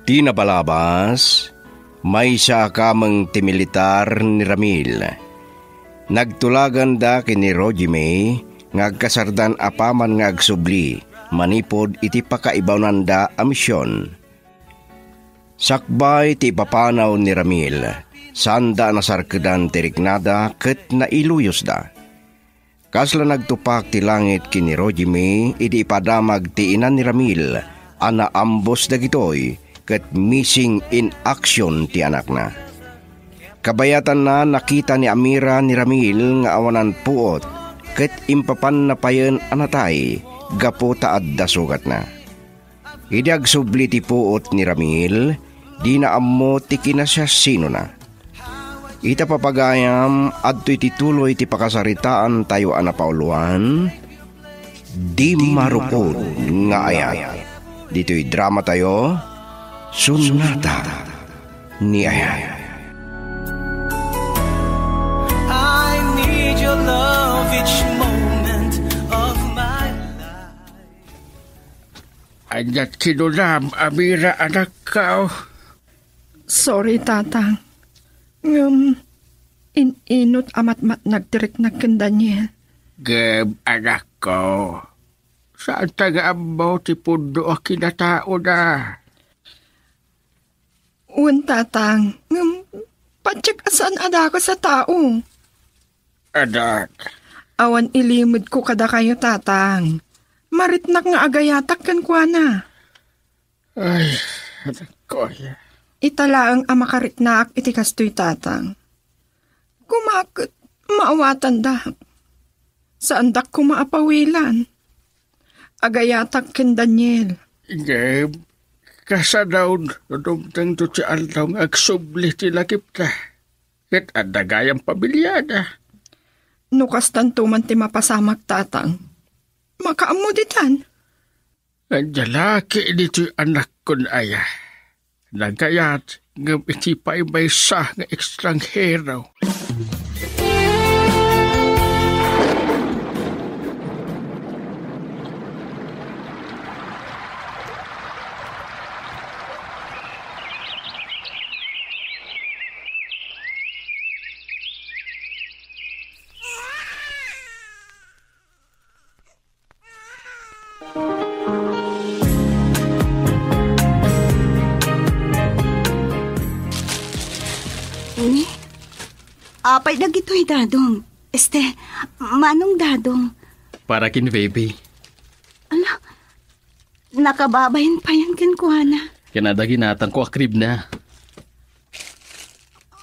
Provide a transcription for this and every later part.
Tinabalabas, may siya kamang timilitar ni Ramil. Nagtulagan da kini Rojime, ngagkasardan apaman ngagsubli, manipod iti pakaibawnan da a misyon. Sakbay ti papanaw ni Ramil, sanda nasarkedan ti riknada ket nailuyos da. Kasla nagtupak ti langit kini Rojime, idi ipadamag ti ina ni Ramil, ana ambos dagitoy, ket missing in action ti anak na. Kabayatan na nakita ni Amira ni Ramil nga awanan puot, ket impapan na payen anatay, gapo taad da sugat na. Idag subli ti puot ni Ramil, di na ammo ti kinasasino na. Ita papagayam, adto'y tituloy ti pakasaritaan tayo anapauluan, di marupod nga ayat. Dito'y drama tayo, Sunata ni Ayat. I need your love each moment of my life. Anyat kinulam, Amira, anak ka. Sorry, tatang. Inot amat nagtirik na ken Daniel. Gem, anak ko. Saan tagaan mo ti pundo o kinatao na? Tatang. Patsik asan ada ko sa tao. Anak. Awan ilimod ko kada kayo, tatang. Maritnak nga agayatak kan kwa na. Ay, anak ko. Italaang amakariknaak iti kastoy, tatang. Kumakot, maawatan dak. Saan dak ko maapawilan? Agayatak ken Daniel. Game, kasadaw dumtang to si Aldaw ng agsubli ti lakip ta. Ket adagayang pamilyada. Nukas tantuman ti mapasamak, tatang. Makaamuditan. Anjalaki dito anak kon aya. Nagayat ng iti paibaysa ng ekstranghero. Apay na gito'y dadong. Manong dadong. Para kin baby. Ala, nakababayin pa yan kinkuhana. Kinadaginatan ko akrib na.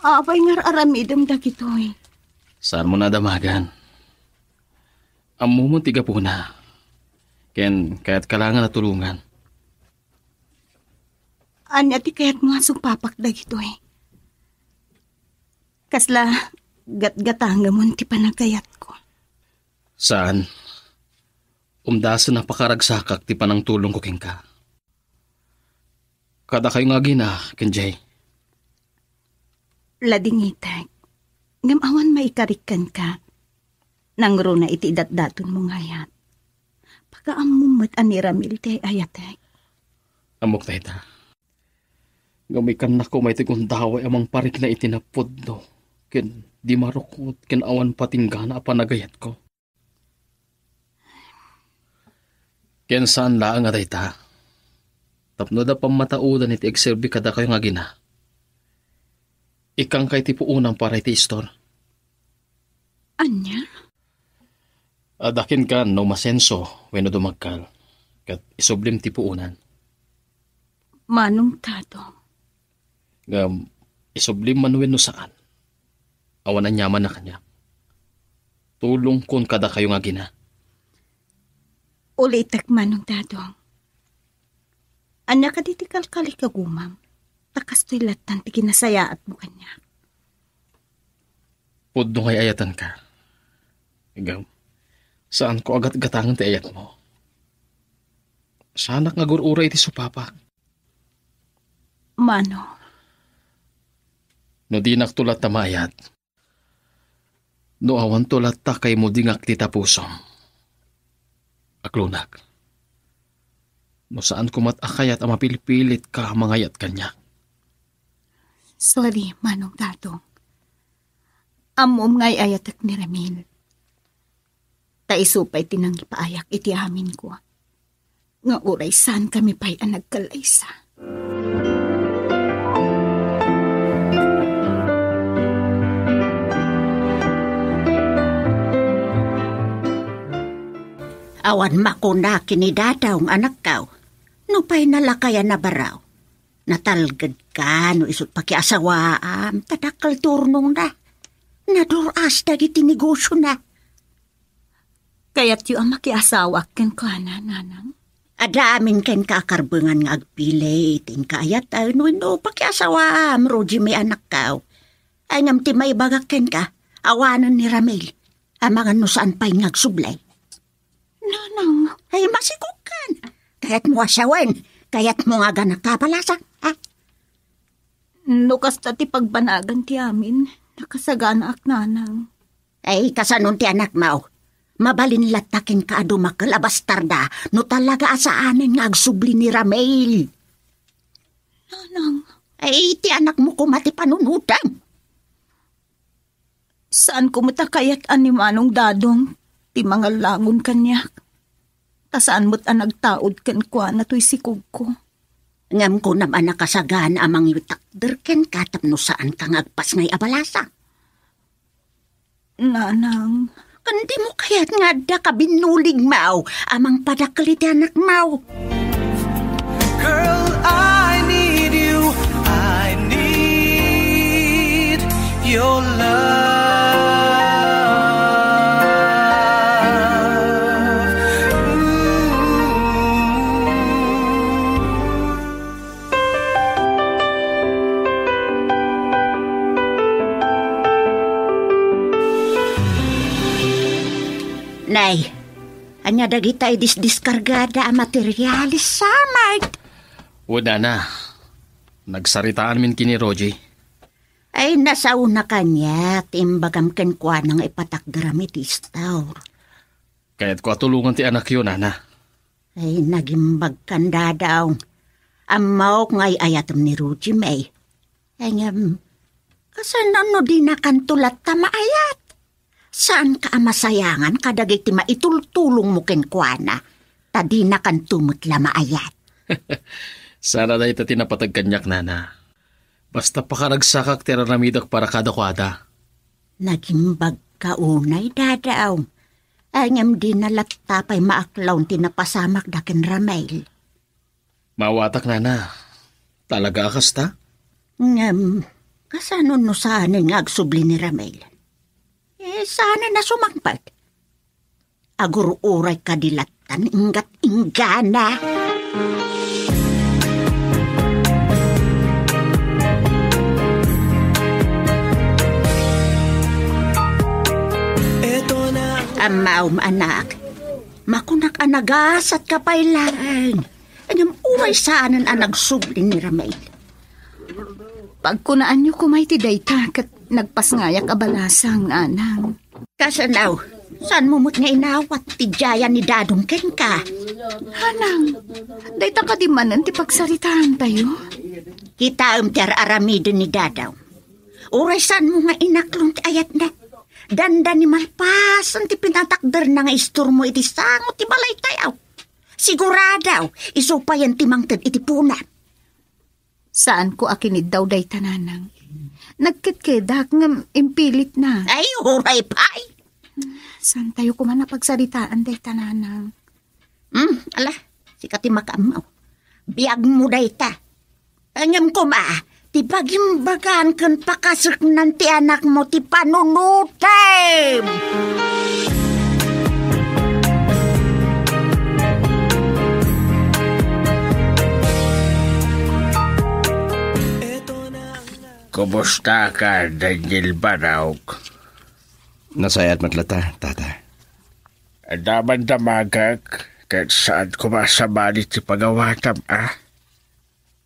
Apay nga aramidam da gito'y. Saan mo nadamagan? Amo mo tiga po na. Kaya't kalangan na tulungan. Anya ti kaya't mo asong papak da gito'y. Kasla, gatgatanga mo ti panagayat ko. Saan? Umdasan na pakaragsakak ti panang tulong ko ka. Kada kayo nga gina, Kenjay. Ladingitag, ngamawan maikarikan ka. Nangro na iti datdaton mong hayat. Pagkaamumot ani Ramil ti ayatag. Amok tayo ta. Gamikan na ko may tigundaway amang parik na itinapod no. Ken di marukot ken awan patinggana a panagayat ko. Ken saan laang aday ta? Tapno da pamataudan iti ekserbi kada kayo nga gina. Ikang kay ti puunang para iti istor. Anya? Adakin ka no masenso wenno dumagkal. Kat isublim ti puunan. Manong tatong. Isublim man wenno saan. Awan na nyaman na kanya. Tulong kun kada kayo nga gina. Ulitak manong dadong. Anya ka ditikal kali kagumam. Takas to'y latan ti kinasayaat mo kanya. Pudno ngay ayatan ka. Ikaw, saan ko agat gatangan ti ayat mo? Sanak nga gurura iti supapak. Mano? No di naktulat ta maayat. No awan tulat ta kay mo dingak ti tapusom. Aklunak. No saan ko matakayat ang mapilipilit ka mangayat kanya. Sorry, Manong Dadong. Amom ngay ayatak ni Ramil. Taisupay tinang ipaayak iti amin ko. Nga uray saan kami pa'y nagkalaysa. Awan makuna kinidadaw ng anak kaw. No pa'y nalakayan na baraw. Natalgad ka no isot pakiasawaam. Tadakal turnong na. Naduras dagiti negosyo na. Kaya't yung makiasawak ken ko nanang. Adamin ken kakarbengan nga agpilay. Tingkayat ay no pakiasawaam. Roji may anak kaw. Ay ngam ti may bagak ken ka. Awanan ni Ramil. Amangan no saan pa'y ngagsublay. Nanang. Ay masikukan. Kaya't mo asawen. Kaya't mo nga ganak kapalasan. Ha? Nukas ti pagbanagan ti amin. Nakasagana ak nanang. Ay kasanon ti anak mo. Mabalin latakin ka adumakal abastarda. No talaga asaanin nga agsubli ni Ramil. Nanang. Ay ti anak mo kumati panunutan. Saan kumuta kaya't ani Manong Dadong? Ti mga langon kanyak. Tasaan mo't nagtaod ken kwa na to'y sikog ko. Ngam ko naman nakasagan amang yutakder ken katap no saan kang agpas ngay abalasa. Nanang. Kandi mo kaya't nga da ka binulig mau amang padakalit anak mau. Girl, I need you. I need your love. Nay, anya dagita diskargada ang materialis sa mart. Wala na. Nagsaritaan min kini Roji. Ay nasauna kanya, timbagam ken kwa nang ipatakdaramit istaw. Kaya't ko atulungan ti anak yun, Nana. Ay nagimbag kanda daw. Amaw ngay ayatam ni Roji May. Ay kasan no di nakantulat ta maayat. Saan ka masayangan kadagiti maitultulong mo ken kuana? Tadi na kan tumutla maayat. Sana na ita tinapatag kanyak, Nana. Basta pakaragsakak ti ramidak para kada-kwada. Nagimbag ka unay dadaw. Anyam di nalatapay maaklaw tinapasamak daken Ramil. Mawatak, Nana. Talaga akas ta? Kasanon no saan nga agsubli ni Ramil? Sana na sumangpad. Agur-uray kadilatan ingat inggana. Amaw anak, makunak anagas at kapailan. Anyam uray saanan ang nagsubli ni Ramil. Pagkunaan niyo kumay ti dayta kat nagpasngayak abalasang nanang. Kasanaw, saan mo mo't nga inawat ti jaya ni Dadong ken ka? Hanang, dayta ka di manan ti pagsaritaan tayo. Kita ti aramido ni Dadaw. Uray saan mo nga inaklong ti ayat na. Danda ni malpasan ti pinatakder na nga istor mo iti sangot ti balay tayaw. Siguradaw, isupayan ti mangted iti punan. Saan ko akinid daw day tananang? Nagkitkedak ng impilit na. Ay, huray pa'y. Saan tayo kumana pagsaritaan day tananang? Ala, sikati makamaw. Biag mo day ta. Anyam ko ma, ti pagimbagan kan pakasok nanti anak mo ti panunutem. Kumusta ka, Daniel Barauk? Nasayat matlata, tata. Daman damagag, kahit saan kumasama ni ti pagawatam,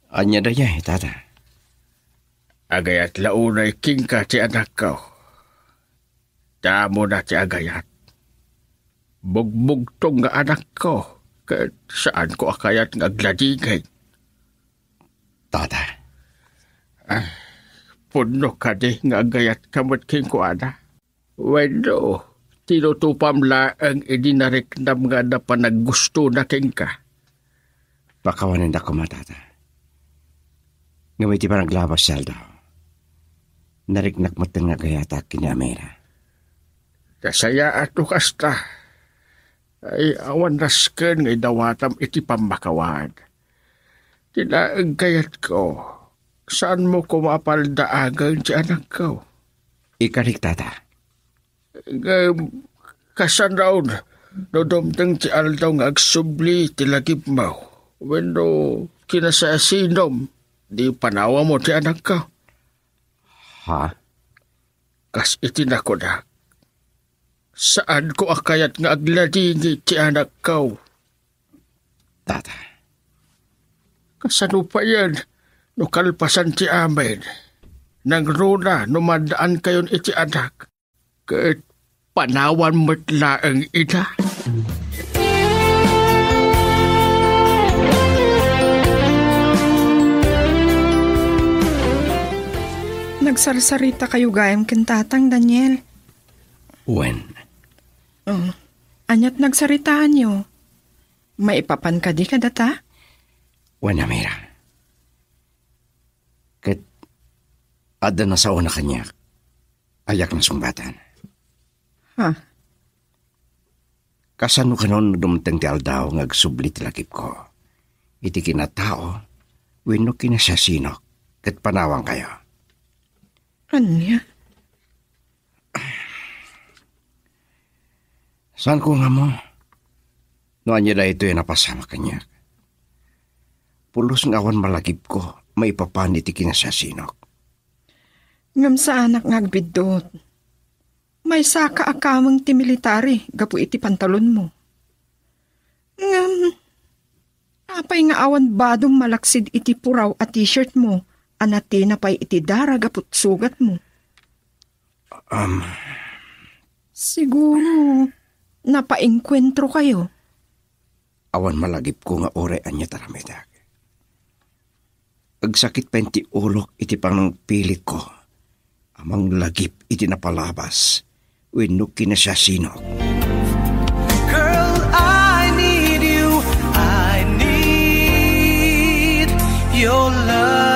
Anya daya, tata. Agayat launay king ka ti anak ko. Damo na ti agayat. Bugbog tong nga anak ko. Kat saan ko akayat nga agladigay. Tata, Puno ka di nga agayat kamot king ko ana. Wendo, tinutupam laang idinariknam nga na panaggusto na king ka. pakawanan ako matata. Ngamiti pa naglabas saldo. Nariknak mo nga gayata kinamera. Kasaya ato kasta. Ay awan rasken nga dawatam iti pamakawan. Tinaang kayat ko. Saan mo ko mapaldaagan si anak ko? Ikarik tata. Kasan raon, dodomtang ti aldaw nga agsubli ti lagip mo. Wendo kinasasinom, di panawa mo ti anak ko. Ha? Kas itinako na. Saan ko akayat nga agladingi ti anak ko? Tata. Kasano pa yan? No kalpasan ti amin. Nang runa, numadaan kayon iti anak. Kat panawan mo't laang ina. Nagsarsarita kayo gayam kintatang, Daniel. When? Oh, anyat nagsaritaan nyo. Maipapan ka di ka data? When namira. Kat ada na sa una kanya. Ayak na sumbatan. Ha? Kasano ka nun dumtang ti aldaw nga agsubli ti lakip ko. Iti kinatao, wino kinasasinok, kat panawang kayo. Anya? Saan ko nga mo? No anya da ito napasama kanya. Pulos ng awan malagip ko, may papan iti kinasasinok. Ngam sa anak ngagbidot. May saka akamang ti military, gapu iti pantalon mo. Ngam, apay nga awan badong malaksid iti puraw at t-shirt mo, anati na pa'y iti dara gaput sugat mo. Siguro, napaengkwentro kayo. Awan malagip ko nga ore anya taramidag. Agsakit pa iti ulok iti pang pilit ko. Amang lagip iti napalabas. Wenno kinasasinok. Girl, I need you. I need your love.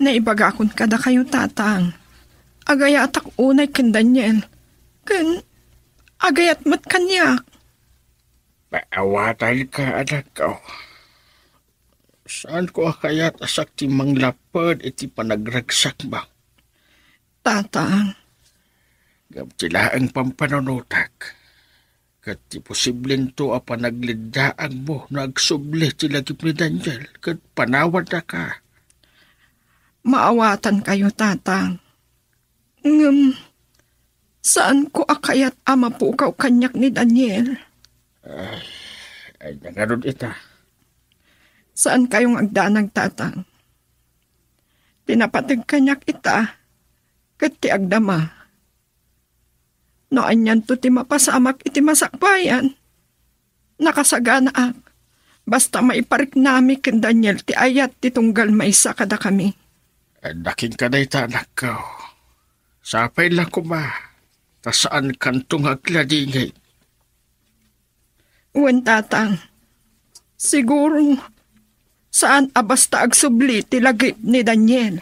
Naibagakon kada kayo tatang. Agayatak unay ken Daniel. Ken agayat mat kanyak. Paawatan ka, anak ko. Saan ko akayat asak ti manglapad iti panagragsak ba? Tatang, Gamtila ang pampananutak. Kat ti posibleng to a panaglidaan mo na agsubli ti lagip ni Daniel. Kat panawad na ka. maawatan kayo tatang. Saan ko akayat ama po kaw kanyak ni Daniel? Ay nangarod ita. Saan kayong agdanag tatang? Tinapatig kanyak ita, kat ti agdama. No anyan to ti mapasamak iti masakbayan. Nakasagana ak, basta maiparik nami ken Daniel ti ayat ti tunggal maisa kada kami. Daking ka na ita, anak ko. Sapay lang ko ma. Ta saan kantong agladingay. Uwan tatang, siguro saan abasta agsubli ti lagip ni Daniel.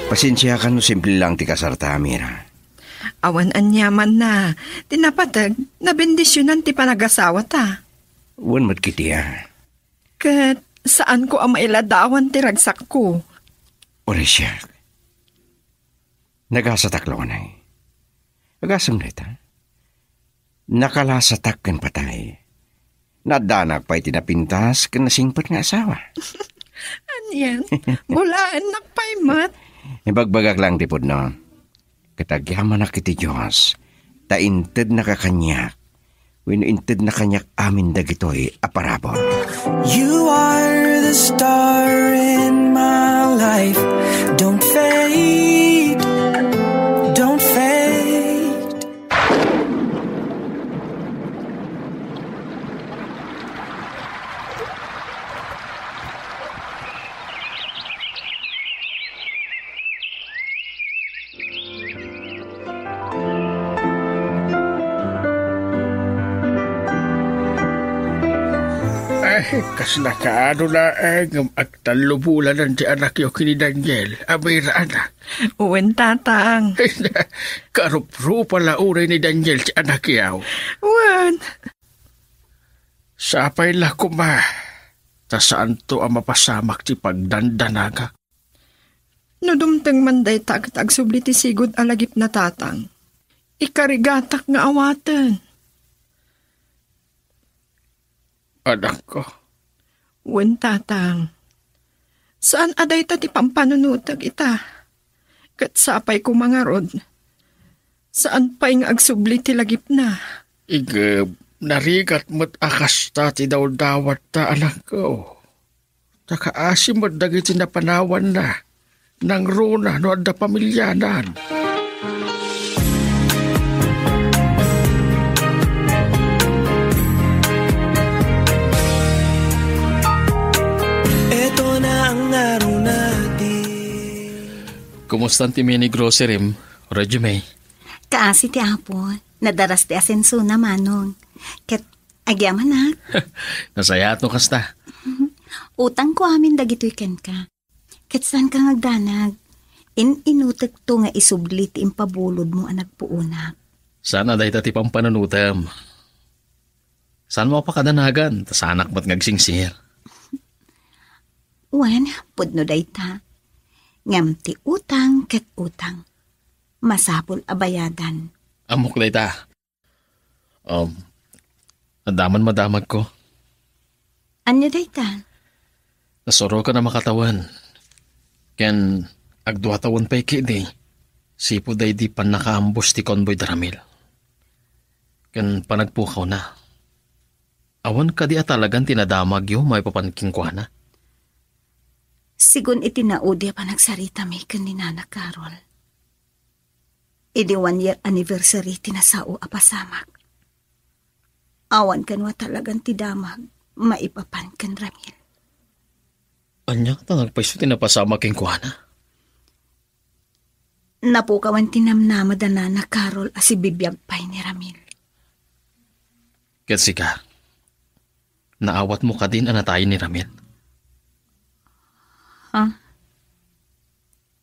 Pasensya ka no simple lang ti kasarta, Mira. Awan anyaman na, tinapatag na bendisyonan ti panagasawa ta. Wan matkitiya. Kat saan ko ang mailadawan ti ragsak ko? Ore siya. Nagasatak lang ay. Agasam na ita. Nakalasatak kan patay. Nadanak pa itinapintas kan nasingpat nga asawa. Anyan, bulaan nakpaymat. Ibagbagak lang tipod no. Katagyaman na kiti Diyos, tainted na kakanyak. When inted na kanyak amin dagitoy aparabon. You are the star in my life. Don't fade. Don't fade. Ay, kasla ka ano na ngam agtalubulan ng di anak yung kini Daniel. Abay ra anak. Uwen tatang. Karupro pala uray ni Daniel ti anak yaw. Uwen. Sapay la kuma. Ta saan to ang mapasamak ti pagdandanaga. No dumteng manday tag subli ti sigod alagip na tatang. Ikarigatak nga awatan. Anak ko. Uwen tatang. Saan aday ta ti pampanunutag ita? Kat sapay ko mga rod. Saan pa yung agsubli ti lagip na? Narigat mo't akas ta ti daw-dawat ta anak ko. Takaasim mo't dagiti na panawan na. Nang runa no adda pamilyanan. Kumusta ti mini grocery, Radyo May? Kaasi ti apo, nadaras ti asenso na manong. Ket agyaman na. Nasaya ato kasta. Utang ko amin dagitoy ken ka. Ket saan ka ngagdanag? Inutek to nga isubli ti impabulod mo anak puunak. Sana day ti pampanunutam. Saan mo pakadanagan? Tas anak mo't ngagsingsir. Wan, pudno day ta. Ngam ti utang ket utang. Masapul abayadan. Amok day ta. Adaman madamag ko. Anya day ta? Nasoro ka na makatawan. Ken agduatawan pa'y kidi. Sipo day di pan nakaambos ti Convoy Daramil. Ken panagpukaw na. Awan ka di atalagan tinadamag yo may papanking kwa na. Sigun itinaudi pa nagsarita may kaninana Carol. Idi 1 year anniversary tinasao apasamak. Awan kanwa talagang tidamag, maipapan kan Ramil. Anya ka nagpaiso tinapasamak king kwa na? Napukawan tinamnama danana Carol asi bibiyag pay ni Ramil. Kasi ka, naawat mo ka din anatay ni Ramil.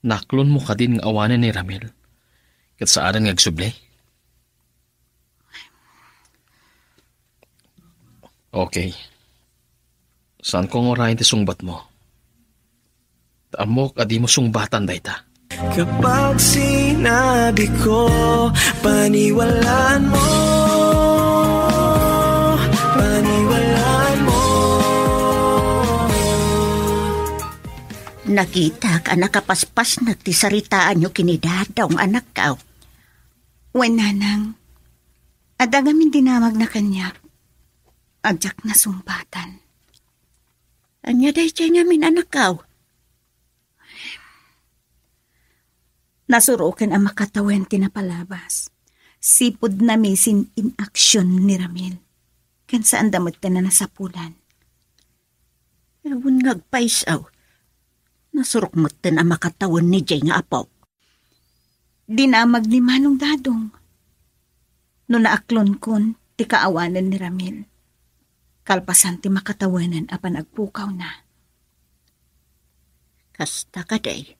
Naklon mo ka din ng awanan ni Ramil. Kat saan nga agsubli? Okay. Saan ko ngorahin ti sungbat mo? Taamok adi mo sungbatan day ta. Kapag sinabi ko, paniwalaan mo. Paniwalaan mo. Nakita ka nakapaspas nagtisaritaan nyo kinidadaong anak ka. Wen nanang, adagamin dinamag na kanyak. Adyak na sumbatan. Anya day siya namin anak ka. Nasurukan ang makatawen tinapalabas. Sipod na misin in action ni Ramil. Kan saan damot ka na nasapulan. Ewan ngagpaisaw. Nasurok mo din ang makatawan ni Jay nga apaw. Dinamag ni Manong Dadong. No naaklon kon, ti kaawanan ni Ramil. Kalpasan ti makatawanan apan agpukaw na. Kasta ka day.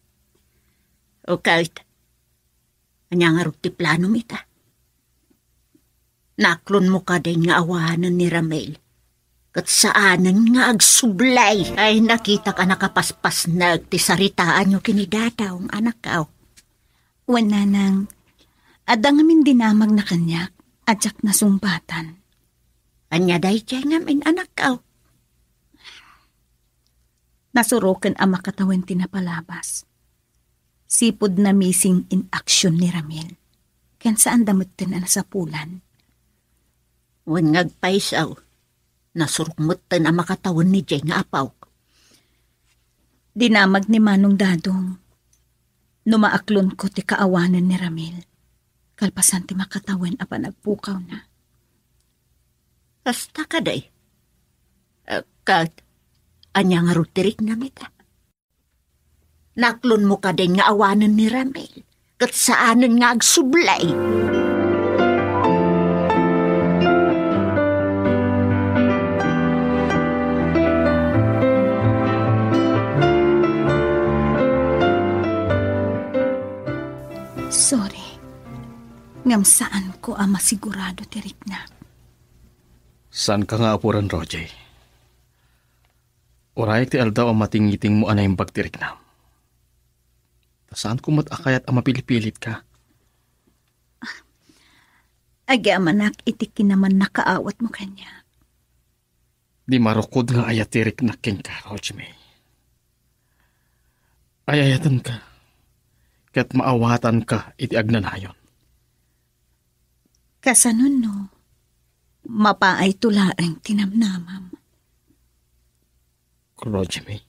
O kahit, anya nga ti plano mita. Naklon mo ka day nga awanan ni Ramil. Kat saanan nga agsublay ay nakita ka nakapaspas na agtisaritaan nyo kinidadaw ang anak ka. Wan nanang, adang amin dinamag na kanyak. Adyak na sumbatan. Anya day siya ngamin anak ka. Nasuroken ang makatawan tinapalabas. Sipod na missing in action ni Ramil. Ken saan damutin na nasapulan. Wan ngagpaisaw. Nasurukmutin ang makatawan ni Jay nga apaw. Dinamag ni Manong Dadong. Numaaklon ko ti kaawanan ni Ramil. Kalpasan ti makatawan apa nagpukaw na. Kasta ka day. Anya nga rutirik na mita. Naklon mo ka din nga awanan ni Ramil. Kat saanan nga agsublay. Sorry. Ngam saan ko ang masigurado tirik na. Saan ka nga apuran, Roger? Oray ti aldaw ang matingiting mo anay bagtirik na. Saan ko matakayat ang mapilipilit ka? Agi amanak itikin naman nakaawat mo kanya. Di marukod nga ayatirik na ken ka, Roger May. Ayayatan ka. Kat maawatan ka iti agnanayon. Kasanon no, mapaay tulaang tinamnamam. Roger May.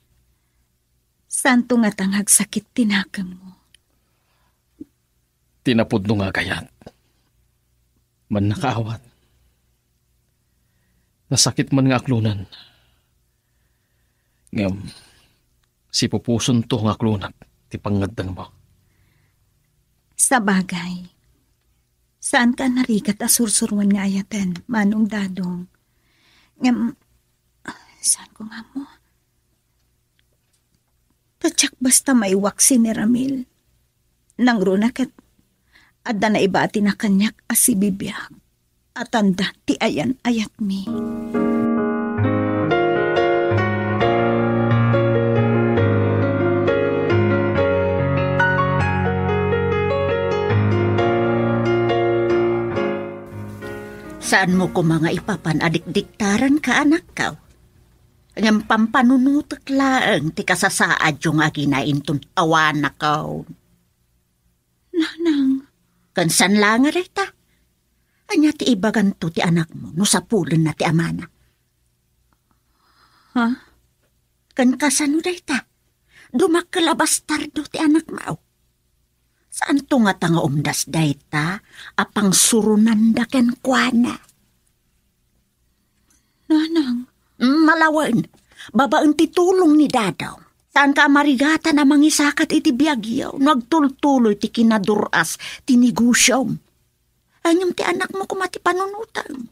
Santo nga tanghag sakit tinakam mo. Tinapod no nga kayat. Man nakaawat. Nasakit man nga aklunan. Ngam, si pupuson to nga aklunan, ti pangadang mo. Sa bagay, saan ka narigat asursurwan nga ayaten, Manong Dadong? Ngam, saan ko nga mo? Tatsak basta maiwak si ni Ramil. Nang runakat, adda na ibati na kanyak asibibiyag. At anda ti ayan ayat mi. Saan mo ko mga ipapanadikdiktaran ka anak ka? Ngam pampanunutak laang ti kasasaad yung aginain ton awan na ka. Nanang. Kansan lang nga reta. Anya ti ibagan to ti anak mo no sapulan na ti amana. Ha? Kan kasano reta. Dumakalabas tardo ti anak mo. Saan to nga tanga umdas dayta apang surunan da ken kuana? Nanang. Malawan, babaan ti tulong ni Dadaw. Saan ka marigatan na mangisakat iti biyagyaw, nagtultuloy ti kinaduras, tinigusyom. Anyam ti anak mo kumati panunutang.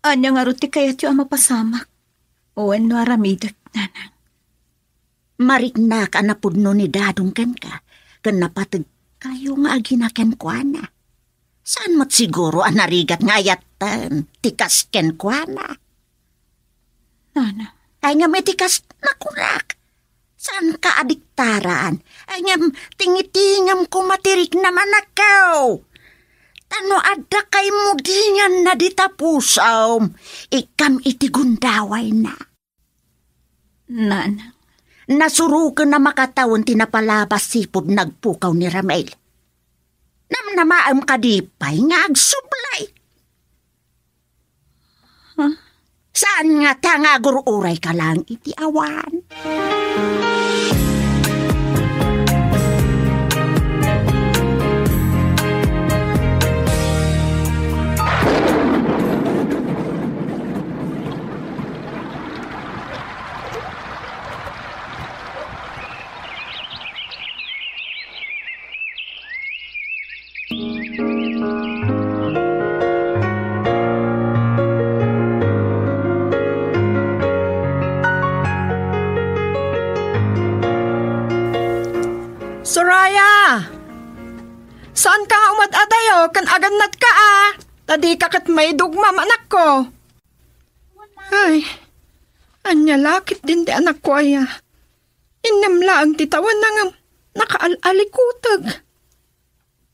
Anya nga ruti kayat yung mapasamak. Owen no aramidak, nanang. Marignak anapudno ni Dadong ken ka, kan napatag kayo nga aginaken kuana. Saan mat siguro anarigat nga ayatan, tikas ken kuana? Nana. Ay nga may tikas nakurak. Saan ka adiktaran? Ay nga tingitingam ko matirik naman akaw. Tano adda kay mudingan na ditapusaw. Ikam itigundaway na. Nana. Nasurukan na makatawan tinapalabas sipod nagpukaw ni Ramel. Namnamaam kadipay nga agsublay. Huh? Saan nga tangagururay ka lang iti awan? Soraya! Saan ka nga umadadayo? Kan agannat ka Tadi kakat may dugmam anak ko. Ay, anya lakit din di anak ko aya. Inamla ang titawan na nga nakaalikutag.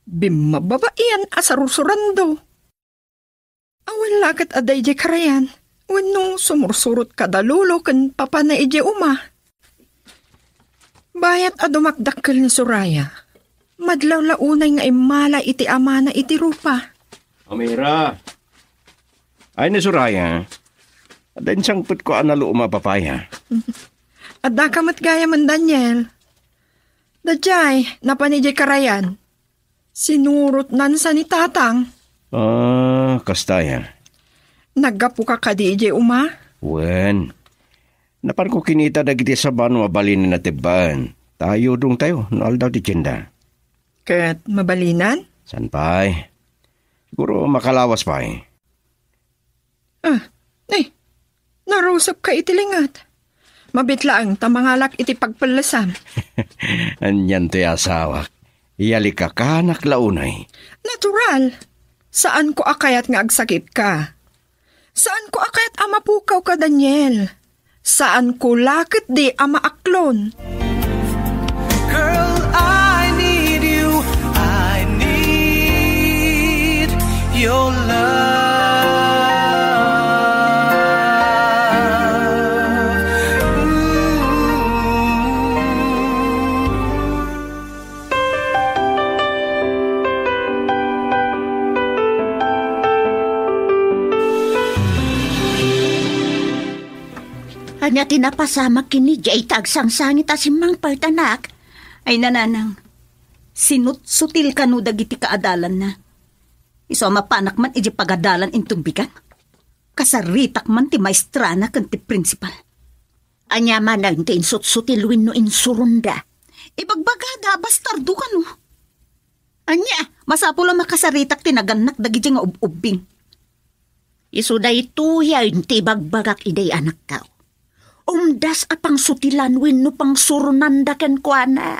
Bimababaian asarursurando. Awan lakat aday di karayan. Wano sumursurot kadalulo kan papa na ije uma. Bayat adumakdakkel ni Suraya. Madlaw launay nga imala iti ama na iti rupa. Amira. Ay ni Suraya. Adan sangput ko analo umapapaya. Adda kamat gaya man Daniel. Dajay, napanijay karayan. Sinurot nan sa ni tatang. Kastaya. Naggapu ka kadi ije uma? Wen. Napan ko kinita dagiti sa bano mabalin na tiban. Tayo dong tayo, naal daw ti tiyenda. Ket mabalinan? San pa'y? Siguro makalawas pa'y. Narusap ka itilingat. Mabitlaang tamangalak iti pagpalasam. Anyan to'y asawak. Iyali ka kanak launay. Natural. Saan ko akayat nga agsakit ka? Saan ko akayat amapukaw ka, Daniel? Saan ko lakit di amaaklon? Girl, I need you. I need your love. Anya tinapasama kini jay tagsangsangit asimang partanak. Ay nananang, sinut-sutil ka no dagiti kaadalan na. Iso mapanak man iji pagadalan intumbigan. Kasaritak man ti maestrana kan ti principal. Anya man ang ti insut-sutilwin no insurunda. Ibagbagada, bastardo ka no. Anya, masapula makasaritak tinaganak dagiti nga ubing. Iso da ito yan ti bagbagak iday anak kao. Umdas apang sutilan win no pang surunanda ken kuana.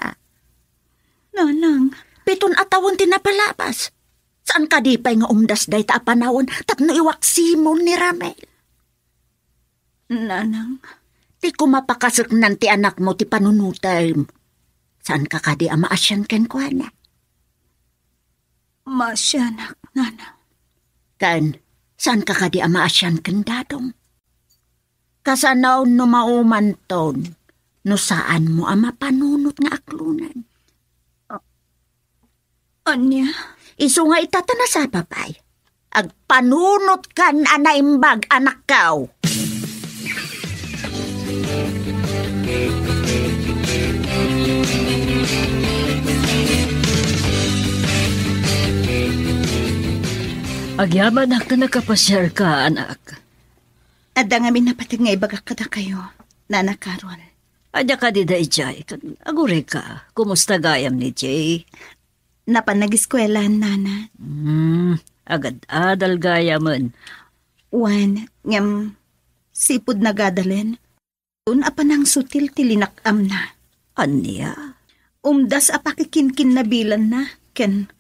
Nanang, Piton atawon tinapalapas. Saan ka di pa'y nga umdas day ta apanawon tapno iwaksimon ni Ramel. nanang, Ti kumapakasok nan ti anak mo ti panunutay. Saan ka kadi amaasyan ken kuana? masyanak, nanang. Kan, saan ka kadi amaasyan ken dadong? Kasanaw no maumanton, no saan mo ama panunot nga aklunan. Anya, Isu nga itatana sa papay. Agpanunot kan anaimbag anak kao. Agyaman na ka nakapasyar ka, anak. adda nga minapatid nga ibagak kada kayo, Nana Carol. Adya ka di day, Jay. Aguri ka. Kumusta gayam ni Jay? Napanag-eskwelahan, Nana. Agad adal gayaman. Wan, ngam, sipod na gadalen. Doon apanang sutil tilinakam na. Anya? Umdas apakikinkin na bilan na, ken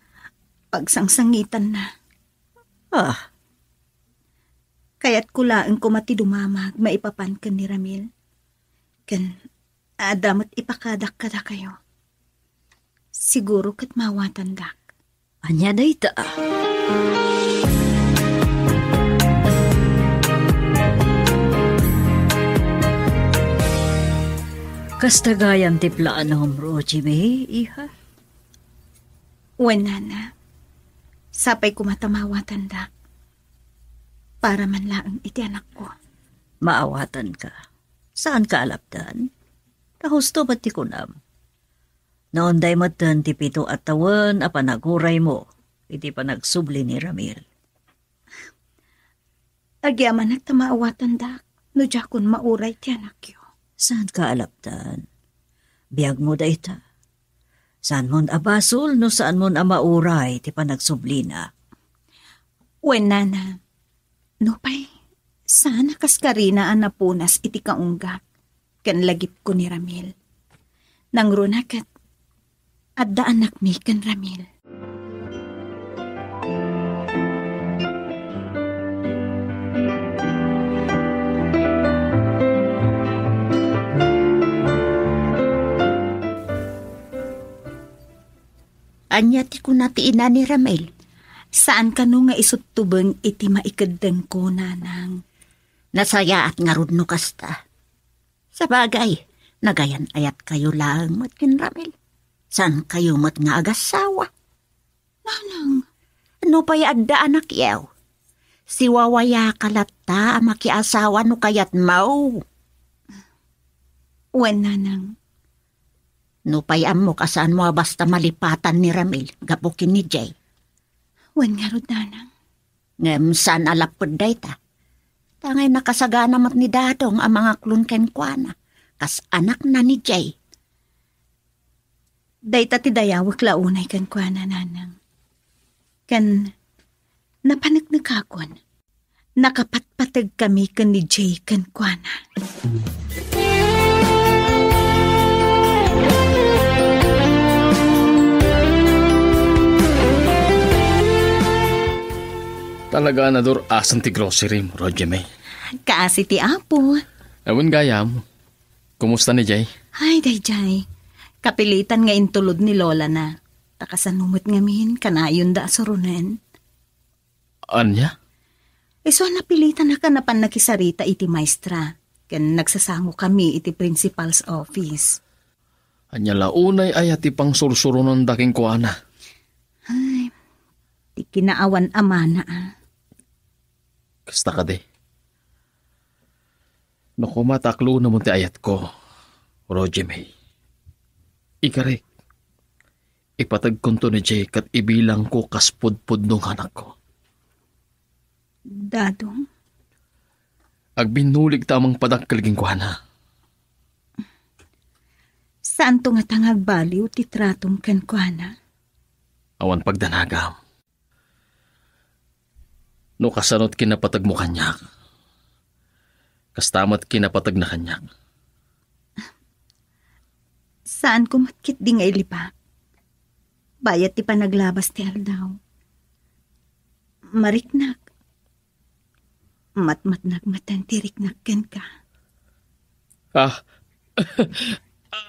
pagsangsangitan na. Kaya't kulaan ko matidumamag, maipapan ka ni Ramil. Ken, adamot ipakadak kada kayo. Siguro kat mawatandak. Anya day ta. Kastagayam tiplaan ng Roji May, iha? Wen, Nana. Sapay ko matamawatandak. Para man laang iti anak ko. Maawatan ka. Saan ka alapdan? Kahusto ba't ti kunam? Noon day matan ti pito at tawan a panaguray mo. Iti panagsubli ni Ramil. Agyaman at tamawatandak. No jakon mauray ti anak yo. Saan ka alapdan? Biyag mo day ta. Saan mon abasol no saan mon amauray ti panagsubli na? Wen, Nana. Nupay, sana kaskarina ang napunas iti kaunggak. Kan lagip ko ni Ramil. Nang runakat, adda anak mi kan Ramil. Anya ti kunatiina ni Ramil. Saan ka no nga isutubeng iti maikadeng ko, nanang? Nasaya at ngarudno kasta. Sa bagay, nagayan ayat kayo lang mat kin Ramil. San kayo mat nga agasawa? Nanang, Ano pa'y adda anak yaw? Si wawaya kalata makiasawa no kayat mau. wen nanang. No pa'y amo kasaan mo basta malipatan ni Ramil, gapukin ni Jay. Wen nga rod, nanang. Ngem san alapod day ta. Tangay nakasagana mat ni Dadong ang mga klunken kuana. Kas anak na ni Jay. Dayta ti dayawak launay kan kwa na, nanang. Kan napanagnagakon. Nakapatpatag kami kan ni Jay kan kwa na. Talaga na dor asan ti grocery mo, Roger May. Kaasi ti apo. Ewan gayam. Kumusta ni Jay? Ay, dayjay. Kapilitan nga intulod ni Lola na. Takasanumot ngamin, kanayon da surunen. Anya? So napilitan na ka na pan nakisarita iti maestra. Kan nagsasango kami iti principal's office. Anya launay ay ati pang sursuro ng daking kuana. Ay, di kinaawan amana Kasta ka de. Naku mataklo na mo ti ayat ko, Roger May. Ikarek, ipatag konto ni Jay kat ibilang ko kaspudpud nung anak ko. Dadong? Agbinulig tamang padakkalging kuana. Saan to nga tangag baliw ti tratong kan kuana? Awan pagdanagam. No kasanot kinapatag mo kanyak. Kastamat kinapatag na kanyak. Saan ko matkit di nga ilipa? Bayat ti panaglabas ti aldaw. Mariknak. Matmatnak matantiriknak ken ka.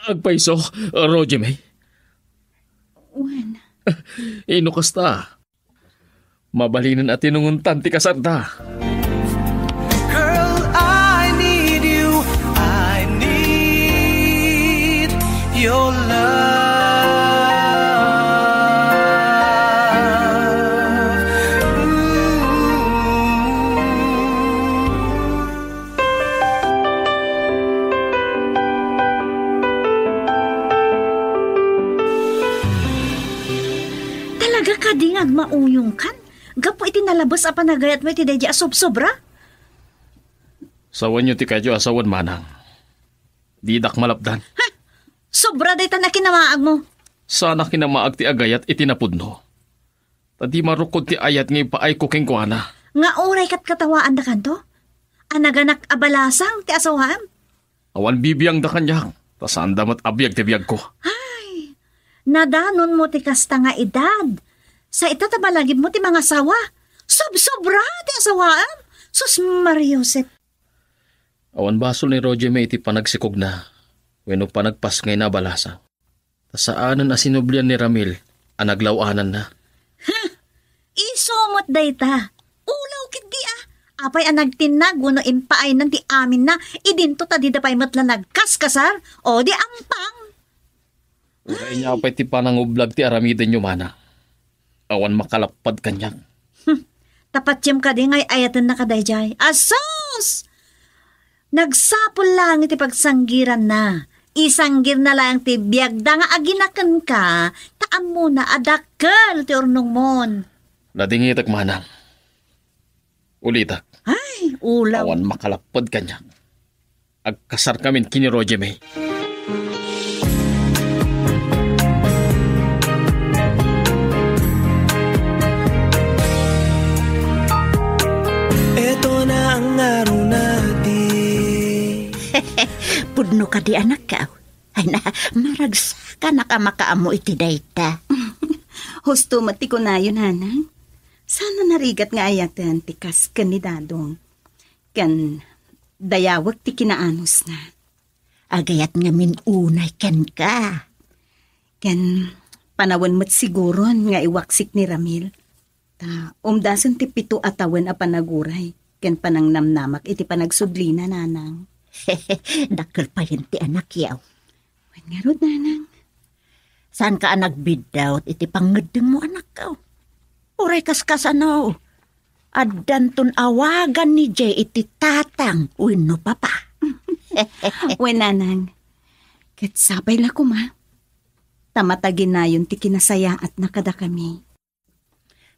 Agpaiso, Roger May. Wen. Ino kasta. Mabalinan at tinunguntan ti kasarda. Girl, I need you. I need your love. Talaga ka dingag mauyong kan? Gapo iti nalabas a panagayat mo iti dadya sobra? Sawan nyo ti kadyo asawan manang. Didak malapdan. Sobra day ta na kinamaag mo. Sana kinamaag ti agayat itinapudno. Tadi marukod ti ayat ngay paay kuking kuana. Nga oray kat katawaan da kanto? Anaganak abalasang ti asawam? Awan bibiyang da kanyak. Tasaan damat abiyag ti biyag ko. Nadanon mo ti kasta nga edad. Sa itatabalagid mo ti mga sawa. Sobra ti asawam. Sus Mariosep. Awan basol ni Roger May iti panagsikog na. Wenno panagpas ngay na balasa. Tasaanan asinublian ni Ramil. Anaglawanan na. Isumot dayta. Ulaw kiti Apay nagtinag no impaay nan ti amin na. Idinto ta di dapay matla nagkaskasar. O di ampang. Uray niya apay ti panangublag ti aramiden nyo mana. Awan makalapad kanyak. Tapatyam ka di ngay ayatan na kadayjay. Asos! Nagsapol lang iti pagsanggiran na. Isanggir na lang ti biyagda nga aginakan ka. Taam mo na adakal ti urnong mon. Nadingitak manang. Ulitak. Ay, ulaw. Awan makalapad kanyak. Agkasar kamin kini Roger May. Pudno ka di anak ka. Ay na, maragsa na ka makaamo iti dayta. Husto mati ko na yun, hanang. Sana narigat nga ayatan ti kas kanidadong. Kan dayawag ti kinaanos na. Agayat nga min unay ken ka. Kan Panawan mat siguron nga iwaksik ni Ramil. Ta, umdasan ti 7 atawan a panaguray. Ken panang namnamak iti panagsudlina, nanang. Dakkel pa yun ti anak yaw. Wen nga rod, nanang. Saan ka nagbidawt iti pangedeng mo anak ka? Uray kaskasano. Adanton awagan ni Jay iti tatang wenno papa. Wen, nanang. Ket sabay la ko, ma. Tamatagin na yun ti kinasaya at nakada kami.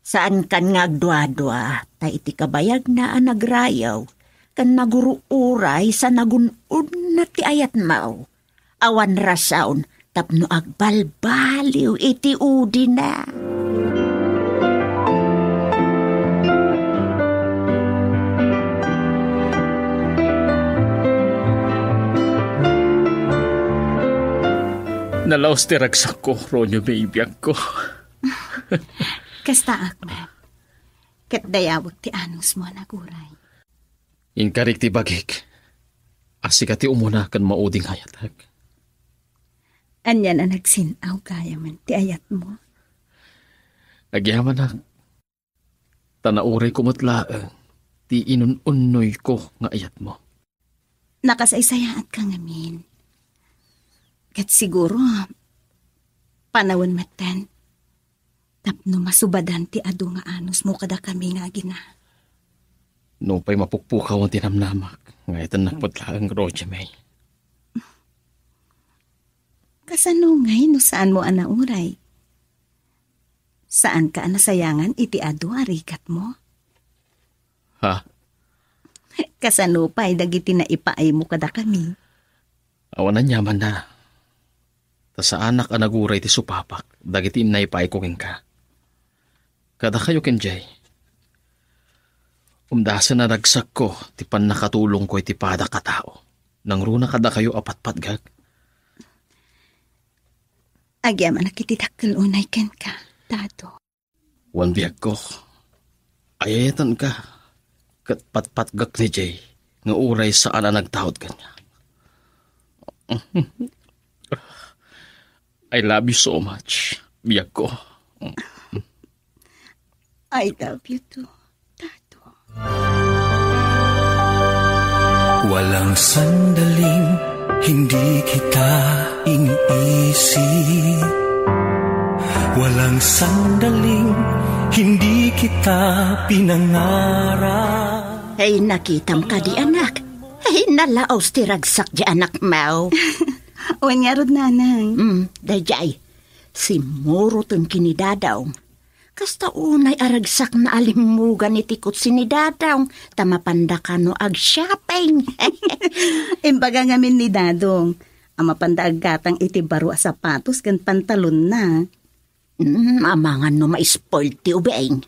Saan kan nga agdwa-dwa, ta iti kabayag na nagrayaw, kan naguruuray sa nagunod na ti ayat mao. Awan rasaon, tapno agbalbaliw iti udi na. Nalaos ti ragsak ko, Ronyo, babyag ko. Kasta akman. Ket dayawag ti anus mo naguray. Inkarik ti bagik. Asika ti umuna kan mauding hayatag. Anya na nagsinaw kaya man ti ayat mo. Agyaman na. Tanauray kumutlaang. Ti inununnoy ko nga ayat mo. Nakasaysayaat ka ngamin. Ket siguro, panawan matan. Tapno masubadan ti adu nga anus mo kada kami nga gina. No pa'y mapukpukaw ang tinamnamak. Ngayon nakputla ang Roger May. Kasano ngay no saan mo anauray? Saan ka nasayangan iti adu arikat mo? Ha? Kasano pa'y dagiti na ipaay mo kada kami? Awanan yaman na. Ta sa anak anaguray ti supapak. Dagiti naipaay ko ka. Kada kayo kenjay. Umdasan na nagsak ko, ti pan nakatulong ko iti pada katao. Nang runa kada kayo apatpatgag. Agyaman nakitidakkel unay ken ka, Dado. Wan biyag ko. Ayayatan ka. Kat patpatgag ni Jay. Nga uray saan na nagtawad kanya. I love you so much. Biyag ko. I love you too, Dado. Walang sandaling hindi kita iniisip. Walang sandaling hindi kita pinangarap. Ay nakitam ka di anak. Ay nalaos ti ragsak di anak mau. Wen nga rod, nanang. Dayjay. Si Muro tong kinidadaw. Kasta unay aragsak na alimugan iti kutsi ni Dadong. Tamapanda ka no ag-shopping. Imbaga ngamin ni Dadong. Amapanda aggatang iti baro a sapatos kan pantalon na. Amangan no ma-spoil ti ubeng.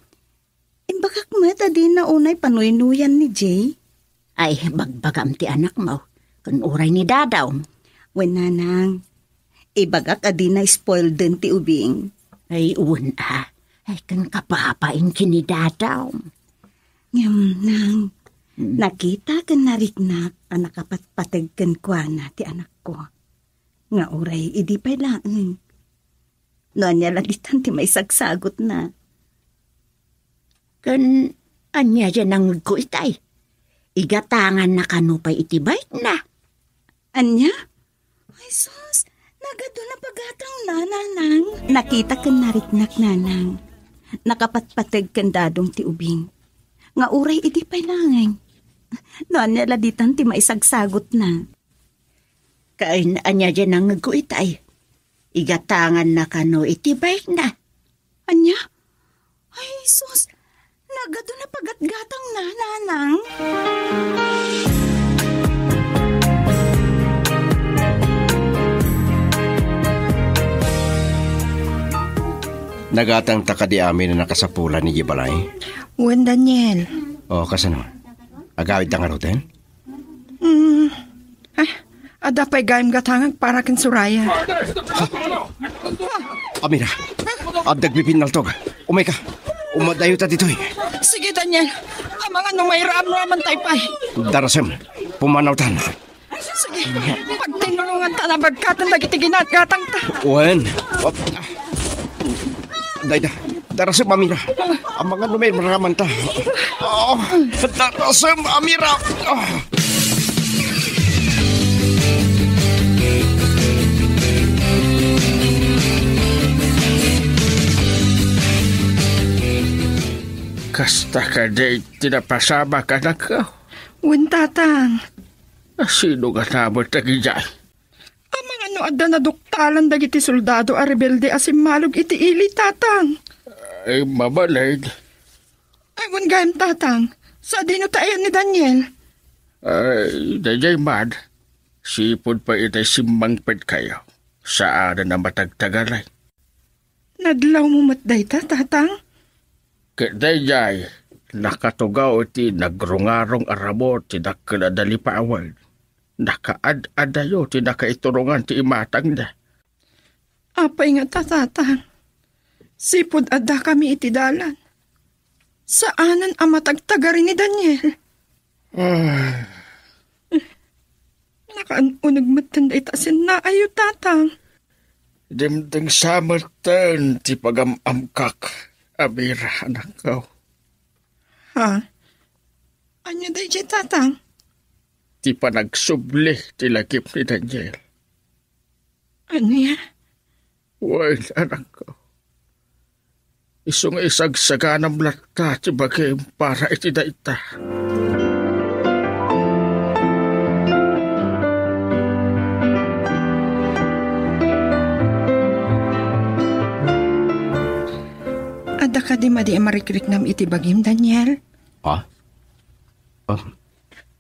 Imbagak mata din na unay panuinuyan ni Jay. Ay bagbagam ti anak mo. Kan uray ni Dadong. Wen, nanang. Ibagak adi na spoil din ti ubing. Ay una. Ay kan kapapain kinidadaw. Nang, nakita kan nariknak ang nakapatpatag kan kwa na ti anak ko. Nga oray, idi pa'y laeng. Noan niya lalitan ti may sagsagot na. Kan anya dyan ang ko itay. Igatangan na kanupay itibay na. Anya? Ay sus, nagado na pagatang nanang. Nakita kan nariknak, nanang. Nakapatpatag kan Dadong ti ubing. Nga uray idi pa'y langeng. Noan niya laditan ti maisagsagot na. Kain anya dyan ang guitay. Igatangan na kano itibay na. Anya? Ay sus, nagado na pagatgatang na, nanang. Nagatang taka di amin na nakasapulan ni Gibalay. Wen, Daniel. O, kasano? Agawid ang arutin? Ada pa'y gayam gatangag para kin Suraya. Amira, adag bipinaltog. Umay ka. Umadayo ta dito eh. Sige, Daniel. Amangan nung may raam naman tayo pa'y. Darasem, pumanaw tan. Sige, pag tinulungan ta na bagkatan, nagitigin at gatang ta. Wen. Dayda, darasam Amira. Ang mga numay maraman ta. Darasam Amira. Kasta ka day, tinapasama ka na ka. Wen tatang. Sino ka nabot na gijay? Ang mga noada na duktalan dagiti soldado a rebelde asim malog iti ili tatang. Ay mabalay. Ay wen gayam tatang. Sa dino tayo ni Daniel. Ay, dayay man. Sipod pa itay simbangped kayo. Saan na matagtagalay. Nadlaw mo matday tatang? Kadayay, nakatugaw iti nagrungarong aramo ti nakadali paawal. Nakaad-adayo ti nakaiturungan ti imatang da. Apay nga tatang. Sipod adda kami iti dalan. Saanan ang matagtagari ni Daniel? Nakaanunag matanda itasin na ayo tatang. Dimding samatan ti pagamamkak. Amira, anak ko. Ha? Anya day di tatang? Ti panagsubli ti lakip ni Daniel. Anya? Well, anak ko. Isong isagsaganam lata ti bagay para iti daita. Ada ka di madi marikrik nam iti bagim, Daniel? Ha?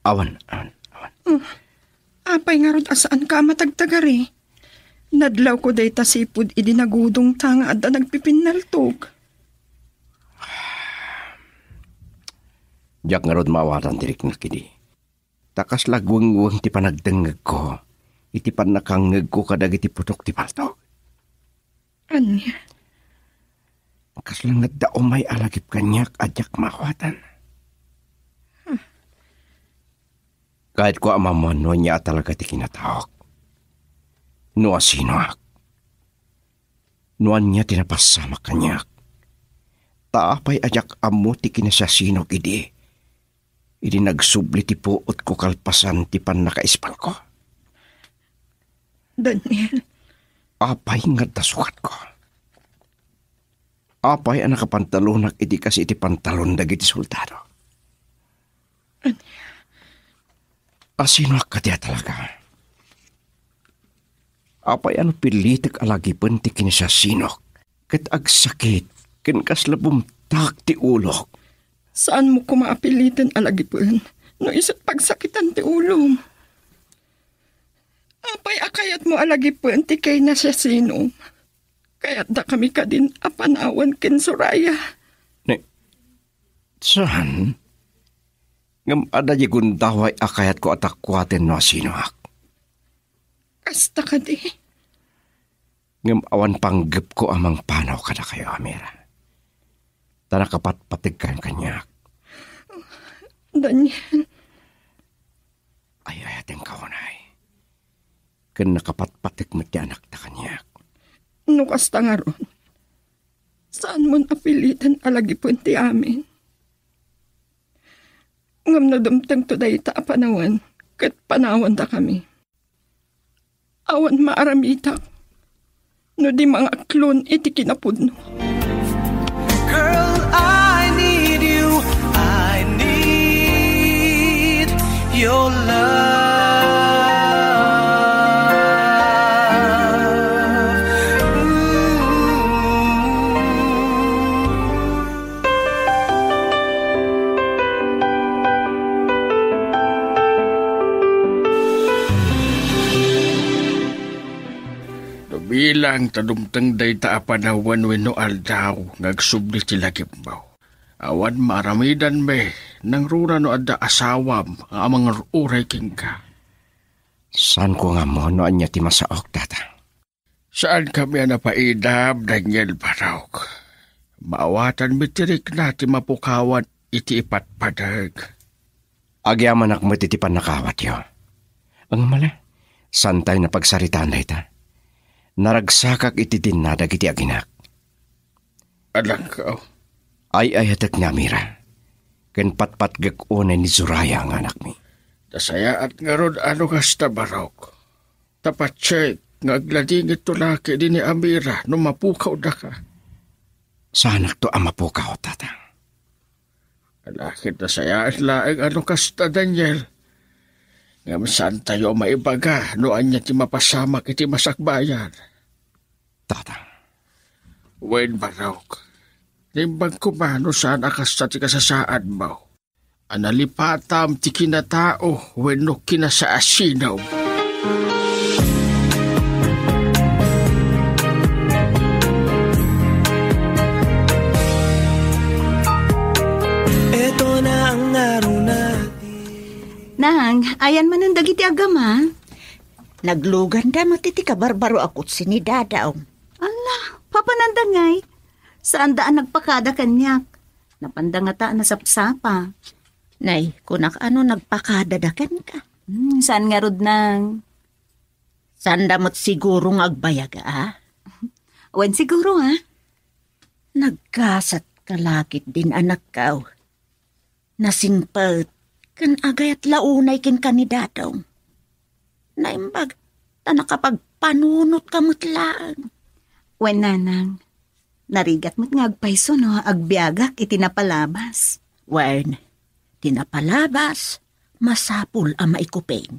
Awan. Apay nga rod asaan ka matagtagari? Nadlaw ko day tasipod idinagudong tanga at nagpipinaltog. Diyak nga rod maawatan tirik na kidi. Takas lagwang-wang ti panagdangag ko. Iti panakangag ko kadag iti putok ti paltog. Anya? Kas lang nga umay alagip kanyak adyak maawatan. Kahit ko amamono niya talaga ti kinatawag. Nua sinoak. Nuan niya tinapasama kanyak. Taapay adyak amo ti kinasasino kidi. Idi nagsubli ti puot ko kalpasan ti pan nakaispal ko. Daniel. Apay nga dasukat ko. Apay ang nakapantalonak iti kasi iti pantalon dagiti soldado. Asino ka tiya talaga? Apay ano pilitik alagipin ti kinisasinok. Kat agsakit, kinkaslabong tak ti ulok. Saan mo kumaapilitan alagipin? No isa't pagsakitan ti ulong. Apay akayat mo alagipin ti kay na siya sino. Kaya't da kami ka din apanawan kin Soraya. Saan? Ngam ada di gundaway akayat ko atakwaten no sinoak. Kasta ka di. Ngam awan panggap ko amang panaw ka na kayo, Amira. Tanakapat-patig kayong kanyak. Daniel. Ayayating kaunay. Kan nakapat-patig mo ti anak na kanyak. No kasta nga ron. Saan mo napilitan alagipin ti amin? Ngam na dumtang to day ta panawan, kat panawan da kami. Awan maaramitak, no di mga klon iti kinapudno. Girl, I need you, I need your love. Bilang tadumtang day ta apanawan wenno aldaw ngagsubli ti lagipbaw. Awan maramidan me nang rura no adda asawam ang amang uray king ka. Saan ko nga mo noan niya ti masaok tata? Saan kami napaidam, Daniel Barok? Maawatan mitirik na ti mapukawan iti ipatpadag. Agyaman ak mo titipan nakawat yo. Ang mala, santay na pagsaritaan na ita. Naragsakak iti dinadag iti aginak. anak ko. Ay hatak nga mira. Ken patpat gagkunay ni Zoraya ang anak mi. Tasaya at nga ron ano kasta barok. Tapatsek, ngagladingit to laki din ni Amira nung mapukaw na ka. Sa anak to ang mapukaw, tatang. Alakit na saya at laing ano kasta, Daniel. Ngam saan tayo maibaga noan niya ti mapasamak iti masakbayan. Tatang. Wen barok. Nimbang kumano saan akasta ti kasasaan mo. Analipatam ti kinatao wenno kinasaasinaw. Ito na ang araw natin. Nang, ayan man ang dagiti agama. Naglugan da mo titi kabarbaro akot sinidadaw. Ala, papanandangay. Saan daan nagpakada kanyak? Napandangata na sapsapa. Nay, kunak ano nagpakadadakan ka. Saan nga rod nang? Saan damot siguro ng agbayaga, ah? Wen siguro, ha? Nagkasat kalakit din anak ka. Nasingpet, kan agayat launay kin kanidadaw. Naimbag, ta nakapagpanunot kamutlaan. Wen nanang, narigat mo't nga agpaiso no, agbiagak itinapalabas. Wen, tinapalabas, masapul ang maikupin.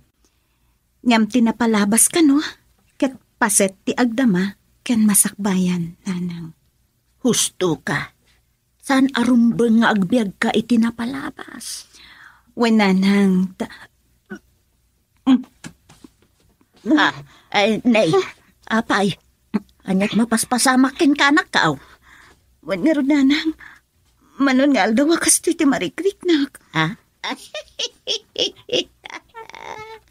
Ngam tinapalabas ka no, ket paset ti agdama, ken masakbayan, nanang. Husto ka. Saan arumbeng nga agbiag ka itinapalabas? Wen nanang, Nay, apay, anyat mapaspasamakin ka anak ka, wen nga rod nanang, manon nga aldaw akas ti marikrik nak. ha?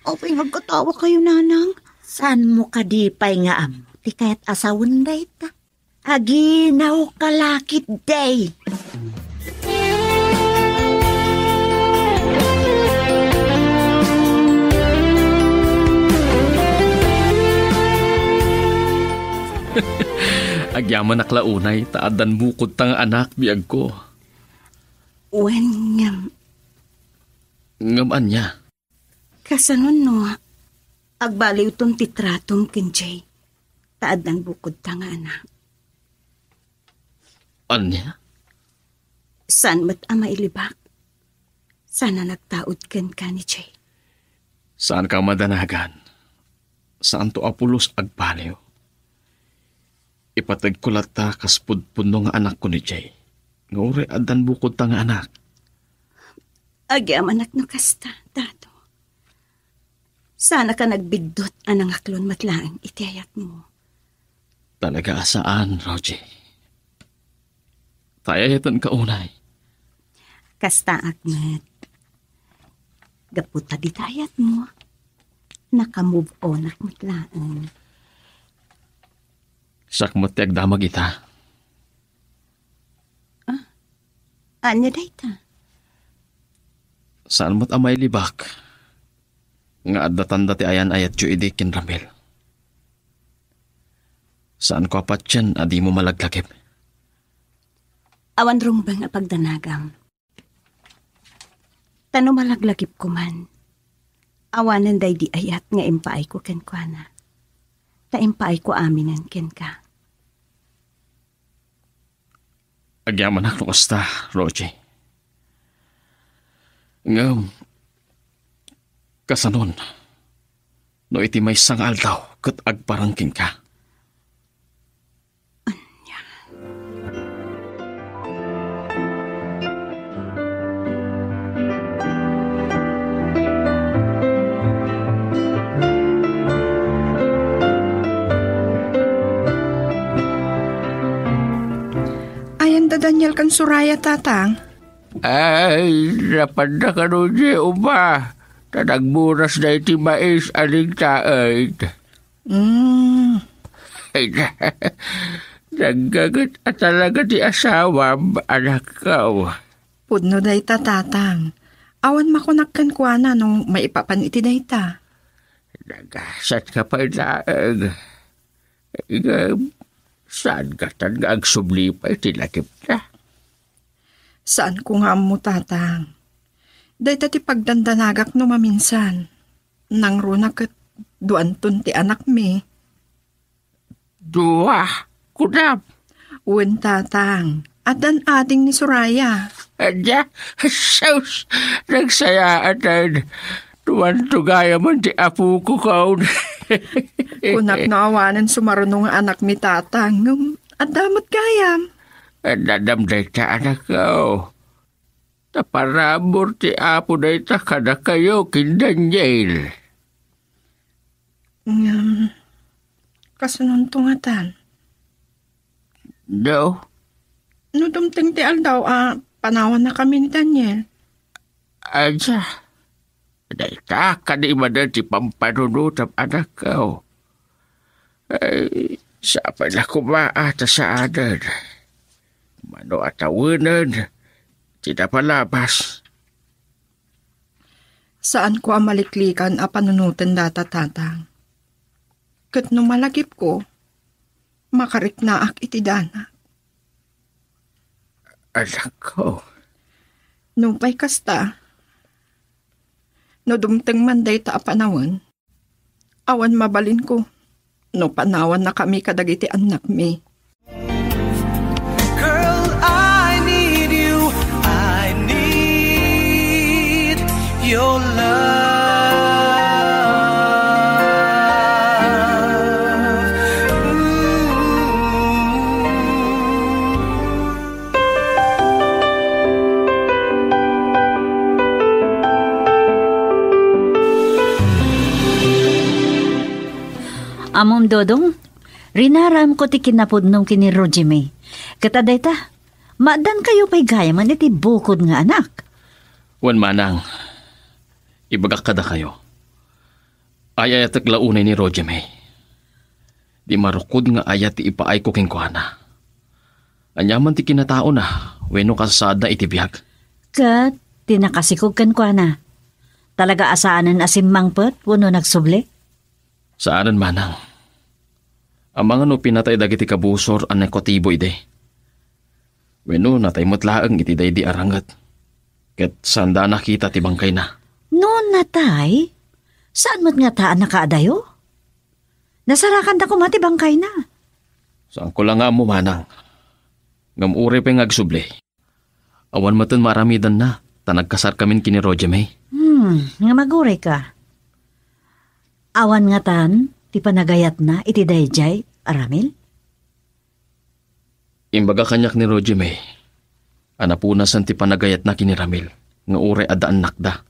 Opay magkatawa kayo, nanang. Saan mo kadipay nga am? Ti kayat asawin day ta. Aginaw kalakit day. Agyaman naklaunay, taadan bukod tang anak biag ko. Wen ngam, Ngaman niya. kasanon no, agbaliw tong titratong kinjay. Taad ng bukod ta nga anak. Anya? San mat ama ilibak? Sana nagtaod ken ka ni Jay. Saan ka madanagan? Saan to apulos agbaliw? Ipatag ko lata kaspudpuno nga anak ko ni Jay. Nga uri adan bukod ta nga anak. Agyam anak no kasta, dato. Sana ka nagbigdot anang aklon matlaang itiyayat mo. Talaga asaan, Roger? Tayayatan ka unay. Kasta akmet. Gaputa ditayat mo. Naka-move on ak matlaang. Sakmat ti agdamag ita. Anya dayta? Saan mo't amay libak? Nga addatan dati ayan ayat yu idi kin Ramil. Saan ko apat yan adi mo malaglagip? Awan rumbang apagdanagam. Tano malaglagip ko man. Awanan day di ayat nga impaay ko ken kuana. Ta impaay ko aminan ken ka. Agyaman ak no kasta, Roger. Ngam, kasanon, no iti may sangal daw kat agparangking ka. Ayan da Daniel kan Soraya, tatang. Ay, napanda ka nun di uba. Tanagburas na iti mais aling taid. Ay, nagagat at talaga ti asawa, anak ka. Pudno dayta, tatang. Awan makunakkan kuana nung maipapan iti dayta. Nagasat ka pa ilaag. Saan ka tan nga agsublipay tilakip na? Saan ko nga mo, tatang? Day ti pagdandanagak no maminsan. Nang runa kat duantun ti anak mi. Dua, kunam. Uwan, tatang. At dan ading ni Soraya. Adya, sus, nagsayaan na. Tuwan-tugaya man ti apu ko kaun. Kunak na awanan sumarunong anak mi, tatang. At damot gayam. Nadamday ta anak ko. Taparamor ti apo na ita kada kayo kin Daniel. Kasanuntungatan. No? No dumting ti aldaw, panawan na kami ni Daniel. Adya, naita ka di madan ti pampanunutap anak ko. Ay, sa pala kumaata sa anan. Mano atawanan, tinapalabas. Saan ko maliklikan a panunutan data, tatang? Kat no malagip ko, makarit na ak iti dana. Anak ko. No pa'y kasta, no dumteng manday ta apanawan, awan mabalin ko, no panawan na kami kadagiti anak mi. Girl, I need you. I need your love. Amom dodong, rinaram ko ti kinapudnong kini Roji May. Kataday ta, maadan kayo pa'y gayaman iti bukod nga anak. Wan manang, ibagak kada kayo. Ayat aglaunay ni Roji May. Di marukod nga ayat ti ipaay ko king kuhana. Anyaman ti kinatao na, weno kasasad na iti biyag. Kat, tinakasikog kan kwa na. Talaga asaanan asimmangpet, wano nagsubli? Saanan manang. Ang mga no pinatay dagiti kabusor ang nekotibo ide. Weno natay motlaang iti day di arangat. Ket sanda nakita ti bangkay na. Noon natay? Saan mo't nga taan nakaadayo? Nasarakan ta kumati bangkay na. Saan ko lang nga mo manang. Ngamure pa nga agsubli. Awan matan maramidan na. Tanagkasar kamin kini Roji May. Nga maguray ka. Awan nga tan, ti panagayat na iti dayjay, aramil? Imbaga kanyak ni Roji May. Anapunasan ti panagayat na kini Ramil. Nga ure adaan nakda.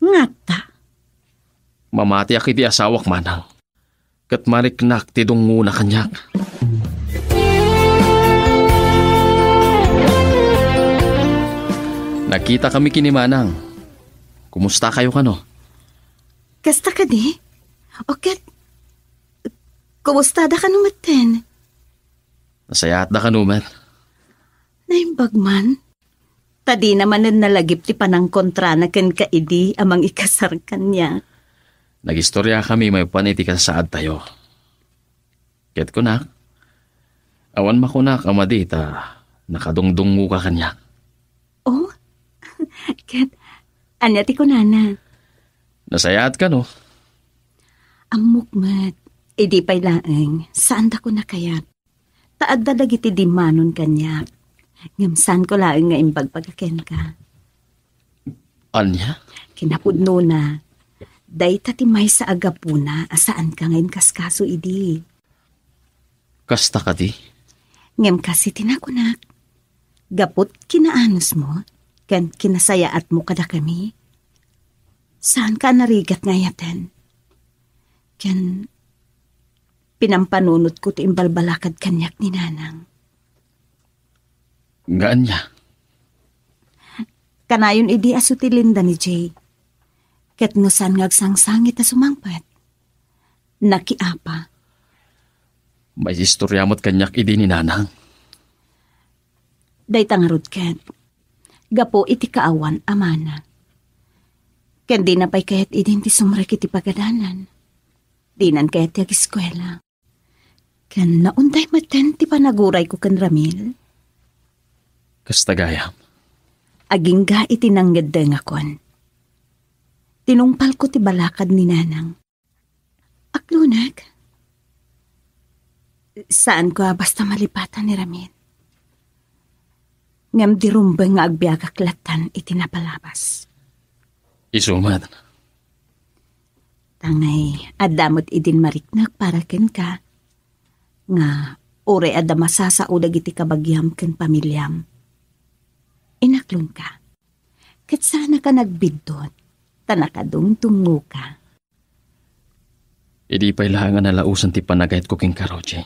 Nga ta? Mamati ak iti asawak manang. Kat mariknak ti dunguna kanyak. Nakita kami kini manang. Kumusta kayo kano? Kasta ka di? Oket, kumusta da ka numaten? Nasayat da kanuman. Naimbag man. Tadi naman na nalagip ti panang kontra na ken kaidi amang ikasar kanya. Nagistorya kami may paniti kasaad tayo. Ket ko na. Awan makunak amadi ta nakadungdungo ka kanya. Oh? Ket, anya ti kunana? Nasayat ka no? Amukmat, edi pa'y laeng, saan da ko nakayat? Taad dalag iti dimanon kanya. Ngamsan ko laeng nga imbag pagkaken ka. Anya? Kinapudno na. Day tati may sa agapuna, asaan ka ngayon kaskaso idi. Kasta ka di? Ngem kasi tinakunak. Gapot kinaanos mo, kan kinasayaat mo kada kami. Saan ka narigat ngayaten? Kan pinampanunot ko ti imbalbalakad kanyak ni nanang. Gaan niya? Kanayon idi aso ti Linda ni Jay. Ket no saan ngagsangsangit na sumangpat. Nakiapa. May istoryamot kanyak idi ni nanang. Day tangarod ket. Gapo iti kaawan amana. Ken di na pa'y kahit idin ti sumrek iti pagadanan. Di nan kahit ti agiskwela. Ken naunday maten ti panaguray ko ken Ramil. Kasta gayam. Agingga iti nanggedeng akon. Tinungpal ko ti balakad ni Nanang. Aklunag. Saan ko basta malipatan ni Ramil? Ngam di rumbeng nga agbiagak latan iti napalabas. Isumad. Tangay, adamot idin mariknak para ken ka. Nga, ore adda masasaudag iti kabagyam ken pamilyam. Inaklon ka. Ket sana ka nagbidot, tanakadong tungo ka. Idi pa'y lahangan na lausan ti panagayat ko king karoche.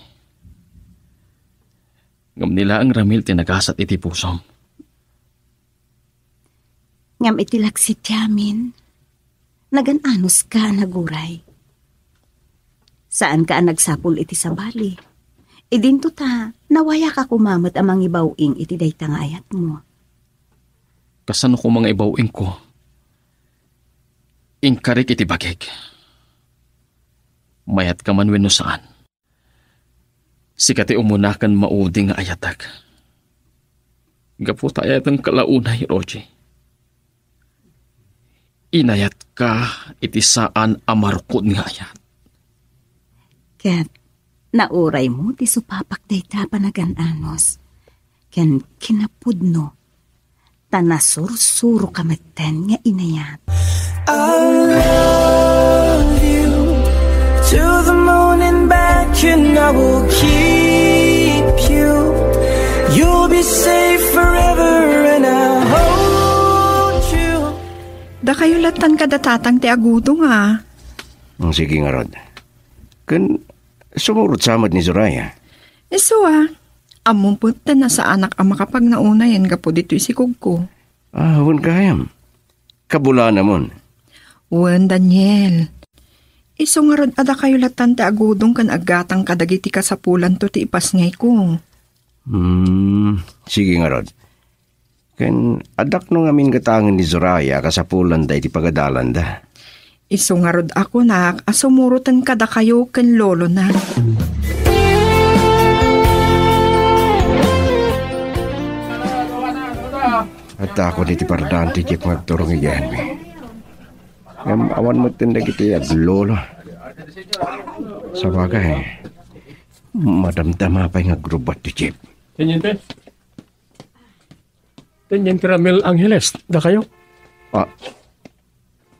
Ngam nila ang Ramil tinagasat iti pusom. Ngam itilaksit yamin, nagananos ka naguray. Saan ka nagsapul iti sabali? Idinto ta, nawaya ka kumamat amang ibawing iti dayta nga ayat mo. Kasano ko mga ibawing ko? Ingkarik iti bagig. Mayat ka man wenno saan. Sikati umunakan mauding nga ayatag. Gaputa ayat ang kalaunay, Roji. Inayat ka iti saan amarkod nga ayat. Ket, nauray mo ti supapak dayta panagananos. Ken kinapudno. Tanasursuro kameten nga inayat. I love you to the moon and back, and I will keep you. You'll be safe forever, and I'll hold you. Da kayo latan kadatatang ti agudo nga. Sige nga, Rod. Kan sumurot samad ni Zoraya. Iso among punta na sa anak ang makapagnauna yan gapo dito isikog ko. Wan kayam. Kabula namon. Wan, Daniel. Iso nga rod ada kayo latan ti agudong kan agatang kadagiti kasapulan to ti ipasngay ko. Sige nga, Rod. Kan adak no ngamin katangan ni Zoraya kasapulan da iti pagadalan da. Iso nga rod ako nak, asumurutan kada kayo kan lolo na. At ako diti pardaan ti Jeep magturong iyan mi. Ngam awan mo tindag iti aglolo. Sa bagay, madamdama pa yung agrubat ti Jeep. Teniente? Teniente Ramil Angeles, da kayo?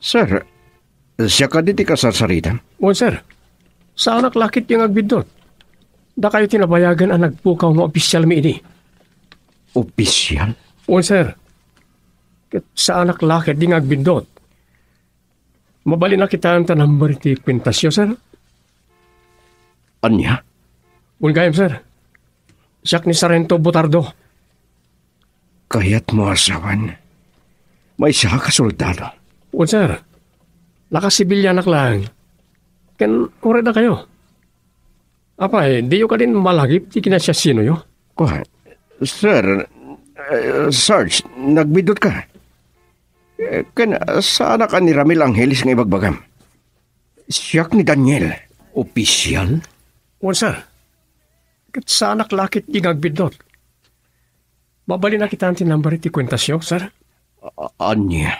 Sir, siya ka diti kasarsarita? O sir, sa anak lakit yung agbidot. Da kayo tinabayagan ang nagpukaw ng opisyal mi ini. Opisyal? O sir, sa anak lakit yung agbidot. Mabali na kita ang tanambar iti kwintasyo, sir. Anya? Ulgayam, sir. Siyak ni Sargento Butardo. Kaya't mo asawan. May siya ka soldado. O sir, nakasibilyanak lang. Ken, ore na kayo. Apay, di yo ka din malagip, di kinasya sino yo. Kuha, sir, Sarge, nagbidot ka. Kan sana ka ni Ramil Angeles nga ibagbagam. Siyak ni Daniel, opisyal? O sir, kat sa anak lakit di ngagbidot. Mabali na kita ang tinambar iti kwentasyo, sir. Anya?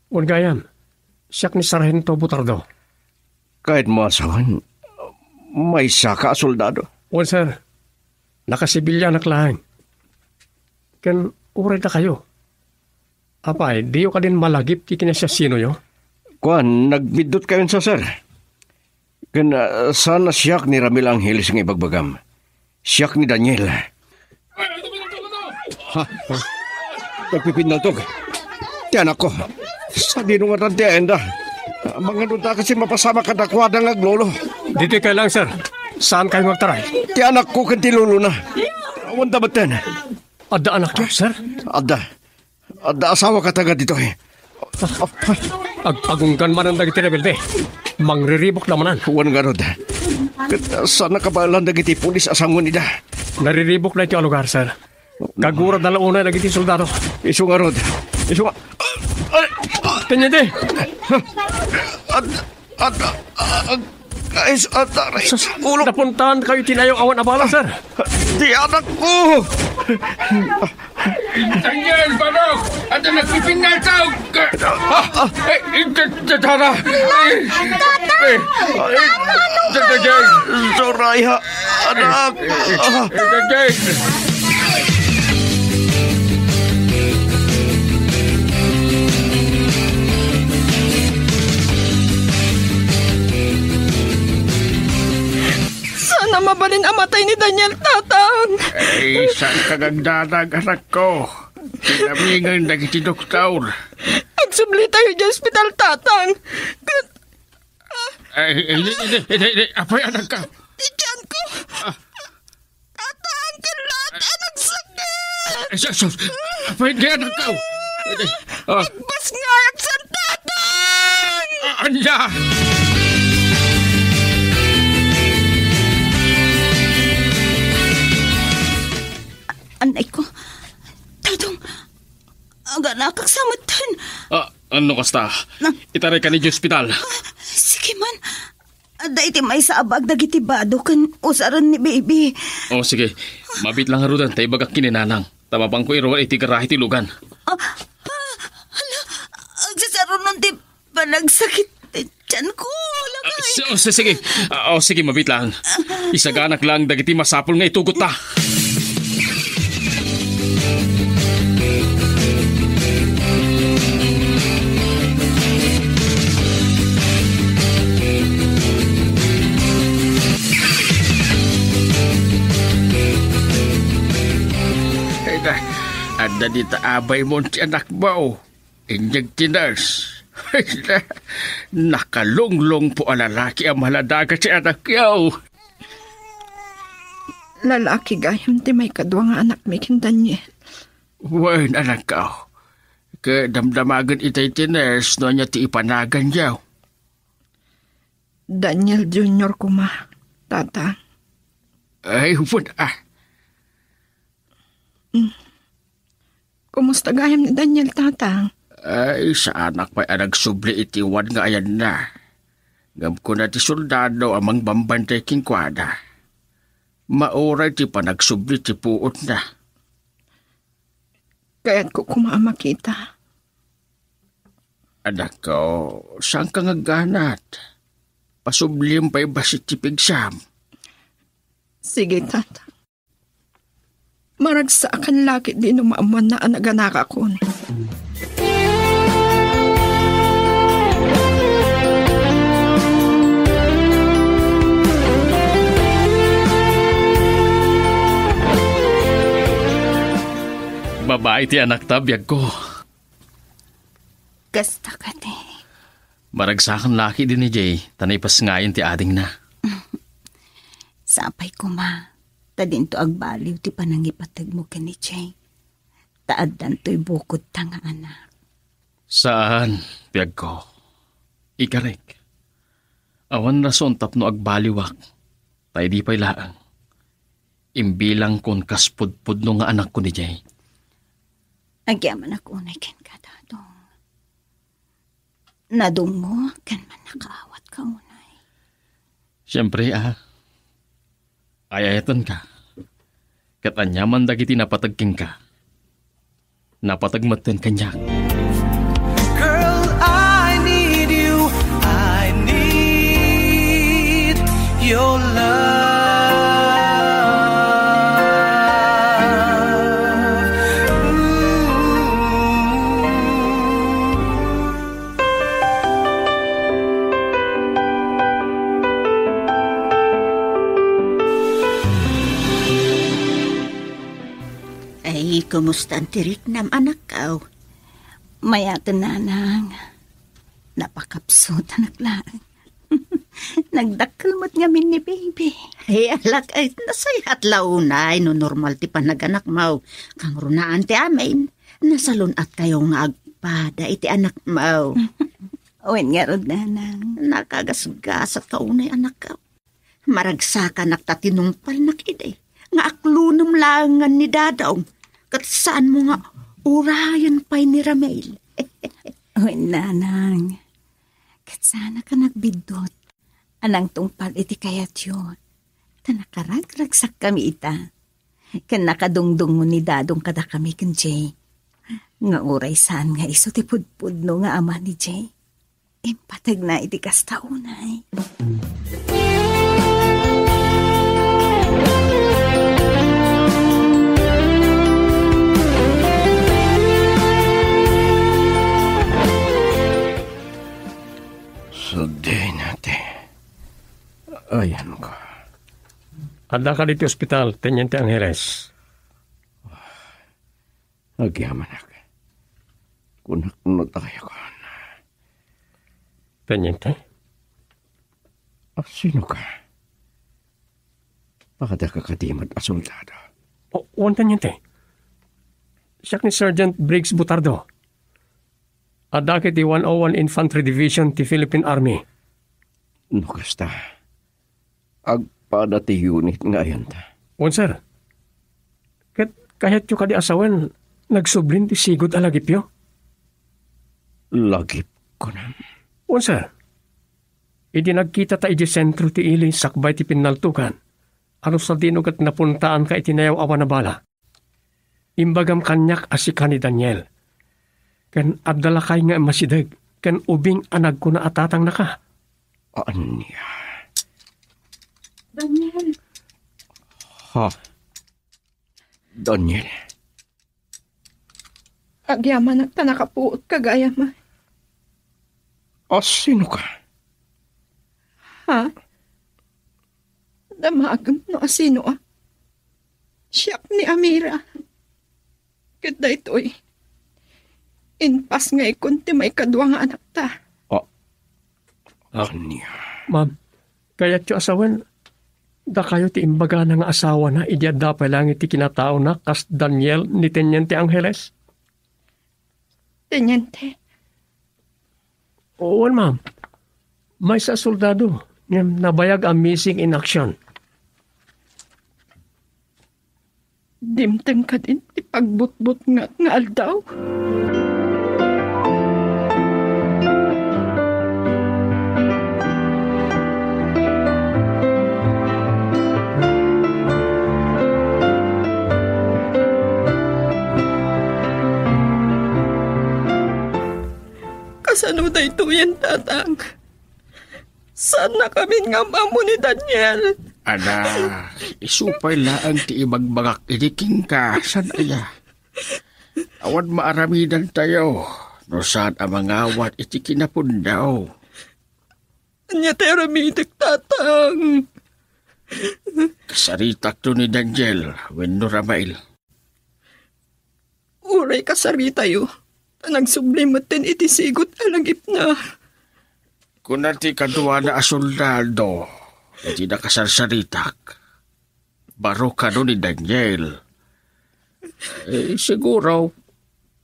O gayam, siyak ni Sargento Butardo. Kahit mo asawan, may saka soldado. O sir, nakasibilyanak lang. Ken, ure na kayo. Apay, di yo ka din malagip di kinasya sino yo? Kuan, nagbidot kayo sa sir. Kan sana siyak ni Ramil Angeles nga ibagbagam. Siyak ni Daniel. Ha? Nagpipinaltog. Tiyan ako. Sa dinungatan ti Enda. Mga nuta kasi mapasama ka dakwada ng aglolo. Dito kayo lang, sir. Saan kayo magtaray? Ti anak ko kan ti lolo na. Wanda baten. Ada anak niyo, sir? Ada asawa ka taga dito eh. Agpagunggan man ang dagiti rebelde. Mangriribok namanan. Wan nga rod. Sana kabalan dagiti pulis asangon ida. Nariribok na ito ang lugar, sir. Kagurad na launa dagiti soldado. Isu nga rod. Isu nga. Tanyente! Ay, sa taray. Ulo. Napuntahan kayo tinayong awan abala, sir. Di anak ko. Daniel, Barok! At nagpipingal tao! Tara! Daniel! Soraya, anak. Daniel! Sana mabalin ang matay ni Daniel, Tatang. Ay, saan kagagdadag, anak ko? Tinamingan na kiti doktor. Agsubli tayo sa ospital, Tatang. Hindi. Apay, anak ka? Diyan ko. Tatang, kilat, anak sakit. Apay, di anak ka? Bas ngayak sa Tatang. Anya! Anay ko. Tatong, aga nakaksamatan. Ano kasta? Itaray ka ni hospital. Sige man. Ada iti may saabag dagitibado kan usaran ni baby. O sige, mabit lang harudan, tayo bagak kininanang. Tamapang ko iro iti garahe ti lugan. Hala, agsasaron nun ti panagsakit. Tiyan ko, lagay. Sige, mabit lang. Isaganak lang dagiti masapol nga itugot ta. Ada di taabay mo ti anak mo. Inyag tiners. Nakalunglong po ang lalaki ang maladaga si anak yaw. Lalaki gayam ti may kadwa nga anak may kin Daniel. Wen anak ka. Kadamdamagan itay tiners no niya ti ipanagan yaw. Daniel Jr. kuma, Tatang. Ay, hupon Kumusta gayam ni Daniel, Tatang? Ay, sa anak pa'y nagsubli itiwan nga ayan na. Ngam ko na ti soldado amang bambantay king kwada. Mauray ti panagsubli ti puot na. Kaya't ko kumamakita. Anak ko, saan ka nga ganat? Pasublim pa'y basit ti pigsam. Sige, Tatang. Maragsakan laki din umaamuan na anaganak akon. Babae ti anak tabiyag ko. Gasta ka te. Maragsakan laki din ni Jay, tanay pas ngayon ti ading na. Sapay ko ma. Tadin to agbaliw ti panangipatag mo ka ni Jay. Taaddan to'y bukod ta nga anak. Saan, piyag ko? Ikarek. Awan rason tapno agbaliwak. Tay di pa'y laang. Imbilang kon kaspudpud no nga anak ko ni Jay. Agyaman ako unay ken ka dadong. Nadong mo, kan man nakaawat ka unay. Siyempre Ayayatan ka. Katanyaman dagiti napatagking ka. Napatagmatan kanyak. Girl, I need you. I need your love. Ay, kumusta ang tirik nam anak ka? Mayatan nanang. Napakapsot anak lang. Nagdakkel mo't ngamin ni baby. Ay, alak, ay, nasayat launay, no normal ti panaganak mo. Kang runaan ti amin, nasalun at kayo nga agpada iti anak mo. Uwin nga rod nanang. Nakagasgas at kaunay anak ka. Maragsakan naktatinungpal nakiday. Nga aklunum langan ni Dadaong. Kat saan mo nga urayan pa'y ni Ramel. Uwin nanang. Kat sana ka nagbidot. Anang tungpal iti kayat yun. Tanakaragragsak kami ita. Kan nakadungdung mo ni dadong kada kami kan Jay. Nga uray saan nga iso ti pudpudno nga ama ni Jay. Impatag na iti kastaunay. Suday natin. Ayan ko. Ada ka dito ospital, Teniente Angeles. Agyaman ako. Kunak no tayo ko. Teniente? Sino ka? Pakada ka kadimad a soldado. Wan Teniente. Siya ni Sergeant Briggs Butardo. Ada kiti 101 Infantry Division ti Philippine Army. No kasta. Agpada ti unit nga yan ta. Wan sir. Kahit yung kadi asawan, nagsublin ti sigod alagip yo. Lagip ko na. Wan sir. Idi nagkita ta iti sentro ti ili sakbay ti pinaltukan. Ano sa dinugat napuntaan ka itinayaw awan na bala. Imbagam kanyak asika ni Daniel. Kan abdala kay nga masidag. Kan ubing anag ko na atatang na ka. Anya? Daniel. Ha? Daniel? Agyaman at tanakapuot kagaya ma. Sino ka? Ha? Damagam no asino Siyak ni Amira. Kada ito'y inpas nga ikunti may kadwa nga anak ta. Anya? Ma'am, kaya't yung asawan, da kayo ti imbaga na nga asawa na idyada pa lang iti kinatao na kas Daniel ni Teniente Angeles? Teniente. Oo, ma'am. May sa soldado nga nabayag ang missing in action. Dimteng ka din ipagbutbut nga aldaw. Kasano da ito yan, tatang? Saan na kami nga mamo ni Daniel? Ada, isupay laang ti ibagbagak iniking ka. San aya? Awan maaramidan tayo. No saan ang mga awat iti kinapundaw. Anya tayo ramidik, tatang. Kasaritak to ni Daniel, wenno ramail. Uray kasarita yo. Nagsublimutin iti sigot alagip na. Kung nati kadwa na asoldado, iti nakasarsaritak. Baro ka no ni Daniel. Siguro,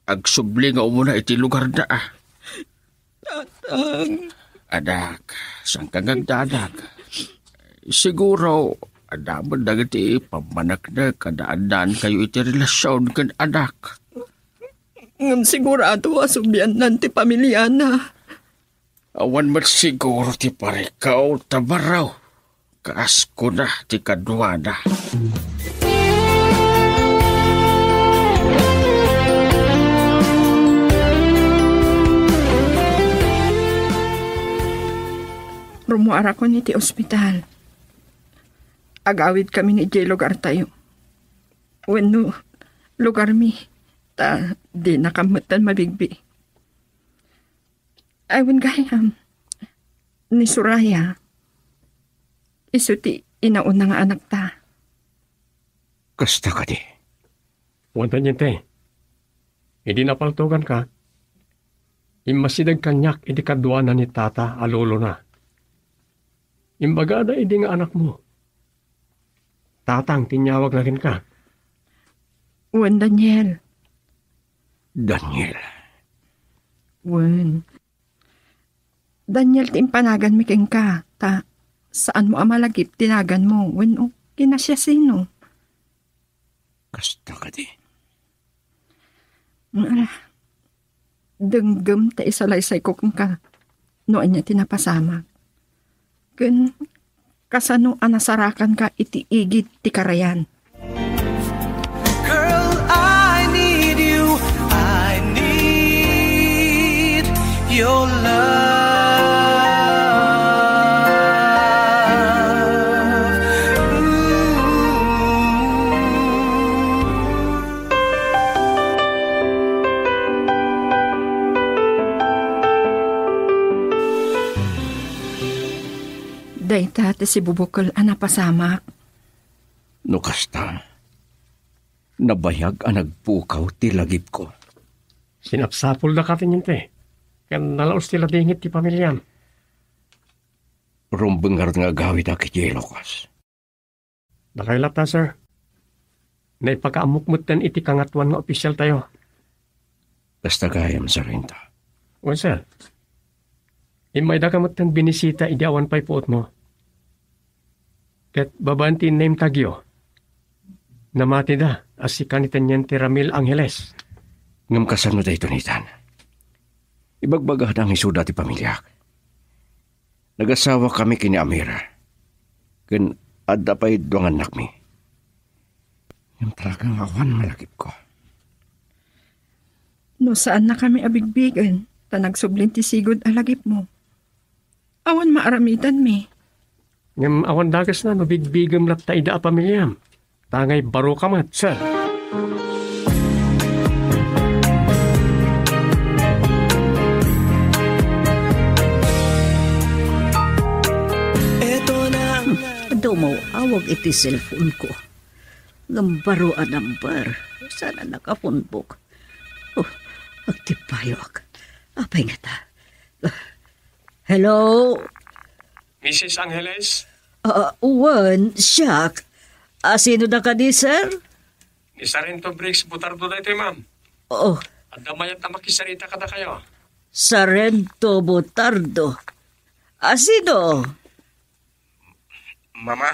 agsubli nga umuna iti lugar na Tatang. Anak, saan kang agdanak? Siguro, adaman na iti pamanak na kadaan kayo iti relasyon kan anak. Ngam sigurado asubyan nanti pamilyana. Awan mat siguro ti parikaw tabaraw. Kaas ko na ti kadwa na. Rumuara ko ni ti ospital. Agawid kami ni J. lugar tayo. Wenno, lugar mi. Ta, di nakamutan mabigbi. Aywan gayam. Ni Suraya. Isuti inauna nga anak ta. Kasta ka di. Wanta niyente. Hindi napaltugan ka. Imasidag kanyak iti kadwa na ni tata alolo na. Imbagada hindi nga anak mo. Tatang tinyawag na rin ka. Wan Daniel. Daniel. Wan. Daniel, timpanagan mi keng ka. Ta, saan mo amalagip tinagan mo? Wan o, kinasya sino? Kasta ka di. Denggem ta isalaysay ko keng ka. Noon niya tinapasama. Ken kasano anasarakan ka iti igid ti karayan. Girl, I need you. I need your love. Dayta ti si bubukol anapasamak. No kasta, nabayag ang nagpukaw ti lagip ko. Sinapsapol na katin yun te. Kan nalaos tila dingit ti pamilyam. Rumbengar nga gawid aki Jelokas. Nakailap ta, sir. Naipakaamukmut tan iti kangatuan nga opisyal tayo. Basta gayam sa renta. O, sir. Imay da kamot tan binisita idiawan pa'y puot mo. Ket babanti name tagyo. Namati da, as si kanitan yan ti Ramil Angeles. Ngam kasano da ito nitan. Ibagbagad ang isuda ti pamilyak. Nagasawa kami kini Amira. Ken adda pa'y duang anak mi. Ngam talagang awan malakip ko. No saan na kami abigbigan, tanagsublin ti sigod alagip mo. Awan maaramitan mi. Ngam awan dagas na no bigbigam lapta ida a pamilyam. Tangay baro kamat, sir. Mo, awag iti cellphone ko. Gambaro a number. Sana nakapunbok. Oh, agtipayo ak. Apay nga ta. Hello? Mrs. Angeles? Uwan, siyak. Sino na ka di, sir? Ni Sarento Briggs Butardo na ito, ma'am. Oh, At damayat na makisarita ka na kayo. Sarento Butardo. Sino? Mama,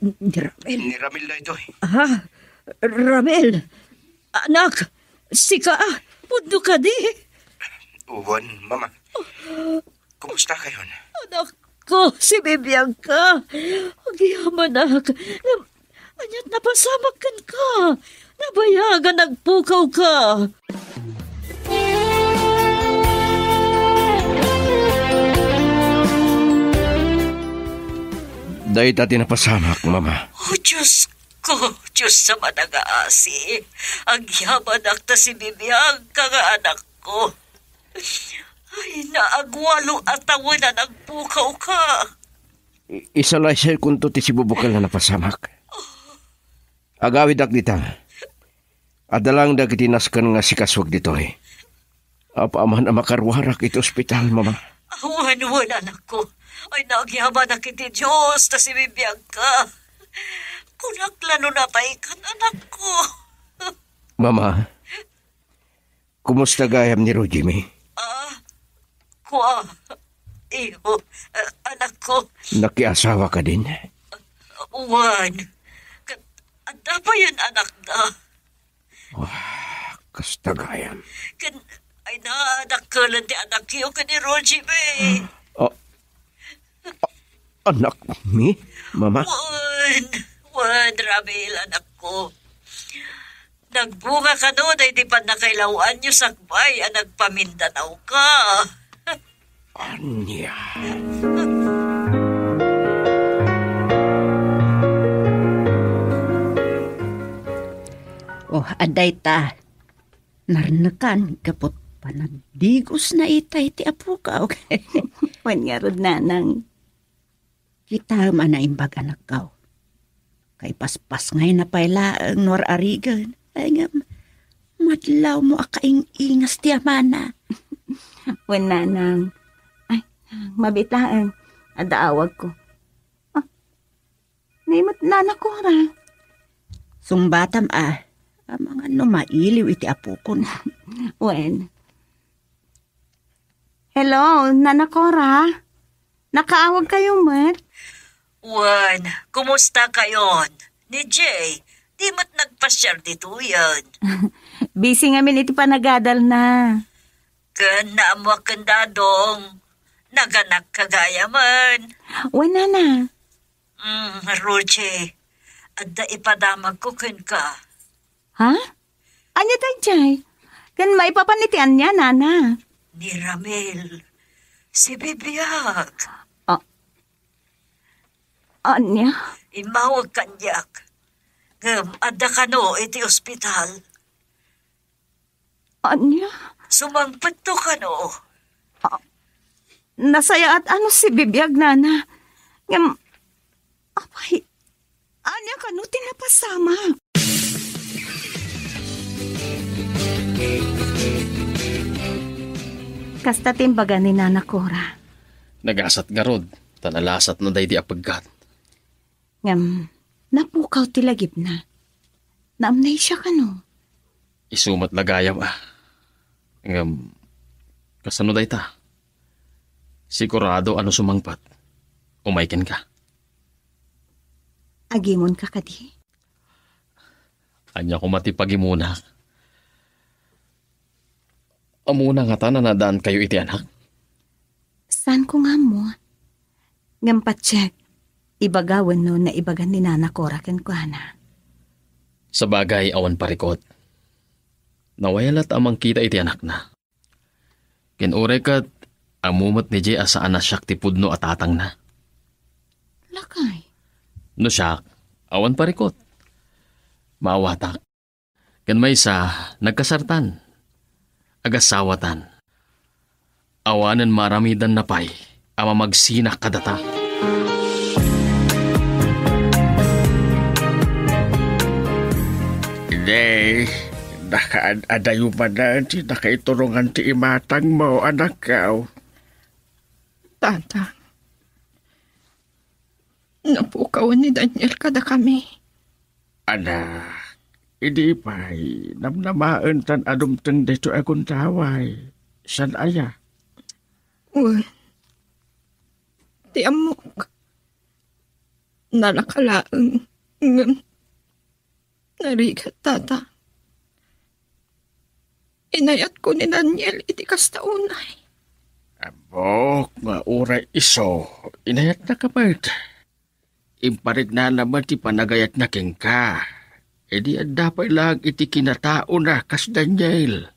Ni Ramel. ni Ramil na ito. Ramel. Anak, sika, pundo ka di. Uwan, mama. Kumusta kayo? Anak ko, si Bibiangka. Ang yaman, anak. Anyat napasamakan ka. Nabayagan, nagpukaw ka. Dahil dati napasamak, mama. Oh, Diyos ko. Diyos sa managaasi. Ang yaman akta si Bibiangka nga anak ko. Ay, naagwalo at tawin na nagpukaw ka. Isalay siya kung to ti si bubukal na napasamak. Agawid ak dita. Adalang dagitinas kan nga sikaswag dito eh. Apaaman ang makarwarak iti ospital, mama. Awan anak ko. Ay, nagyaman na kiti Diyos na si Bibiangka. Kunaklano na tayo kan anak ko. Mama, kumusta gayam ni Rojimi? Iyo, anak ko. Nakiasawa ka din? Uwan. Anda pa yun anak na. Kasta gayam. Ay naanakalan di anak iyo ka ni Roji May. Anak mi, mama? Wan, Ramil, anak ko. Nagbunga ka noon ay di pa nakailawan niyo sakbay ang nagpamindanaw ka. Anya? Oh, aday ta. Narnakan kapot panagdigos na itay ti apo ka. Okay? Wan nga rod nanang. Kita man na imbag anak ka. Kay paspas ngay na pala ang nor arigan. Ay nga, madlaw mo akaing-ingas ti amana. Wan nanang. Ay, mabitaan. Adaawag ko. Naimot nanak ko ra. Sumbatam ang mga mailiw iti apo ko na. Wen. Hello, Nana Cora. Nakaawag kayo, Mat? Wan, kumusta kayon? Ni Jay, di mo't nagpasyar dito yan. Busy nga min iti panagadal na. Kan naamwak kandadong. Naganak kagaya man. Wala na. Roche, adda ipadamag ko ken ka. Ha? Anya tayo jay? Kan maipapanitian niya, nana. Ni Ramil, si Bibiyag. Anya? Imawag kanyak. Adda ka no, iti ospital. Anya? Sumangpet to ka no. Nasaya at ano si Bibiyag, nana? Apay, anya ka no tinapasama? Kasta timbaga ni Nana Cora. Nagasat nga rod, tanalasat na day di apagkat. Napukaw tilagip na. Naamnay siya ka no? Isumat lagayaw kasano day ta? Sigurado ano sumangpat. Umaykin ka. Agimon ka kadi? Anya ko matipagimuna. Amuna nga ta na nadaan kayo iti anak. Saan ko nga mo? Ngampatsek, ibagawan no na ibagan ni Nana Cora ken kuana. Sa bagay awan parikot. Nawayalat amang kita iti anak na. Kinure kat amumot ni Jay asaan na siyak ti pudno at atang na. Lakay? No siyak, awan parikot. Maawatak. Ken may isa, nagkasartan. Agasawatan. Awanan maramidan na pay, ama magsinak kadata. Hindi, nakaadayuman na, nakaiturungan ti imatang mo, anak ka. Tata, napukaw ni Daniel kada kami. Anak, hindi pa'y namnamaan tan adumtang dito akong taway. San aya? Uy, ti amok. Nalakalaang narigat, tata. Inayat ko ni Daniel iti kastaunay. Abok, nga uray iso. Inayat na kapag. Imparig na naman ti panagayat na king ka. E di dapat lang iti kinatao na kas Daniel.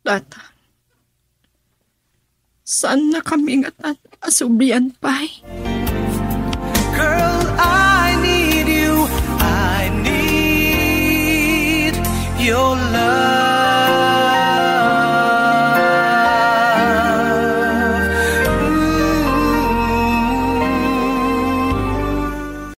Tata, saan na kami ngatan asublian pa'y? Girl, I need you. I need your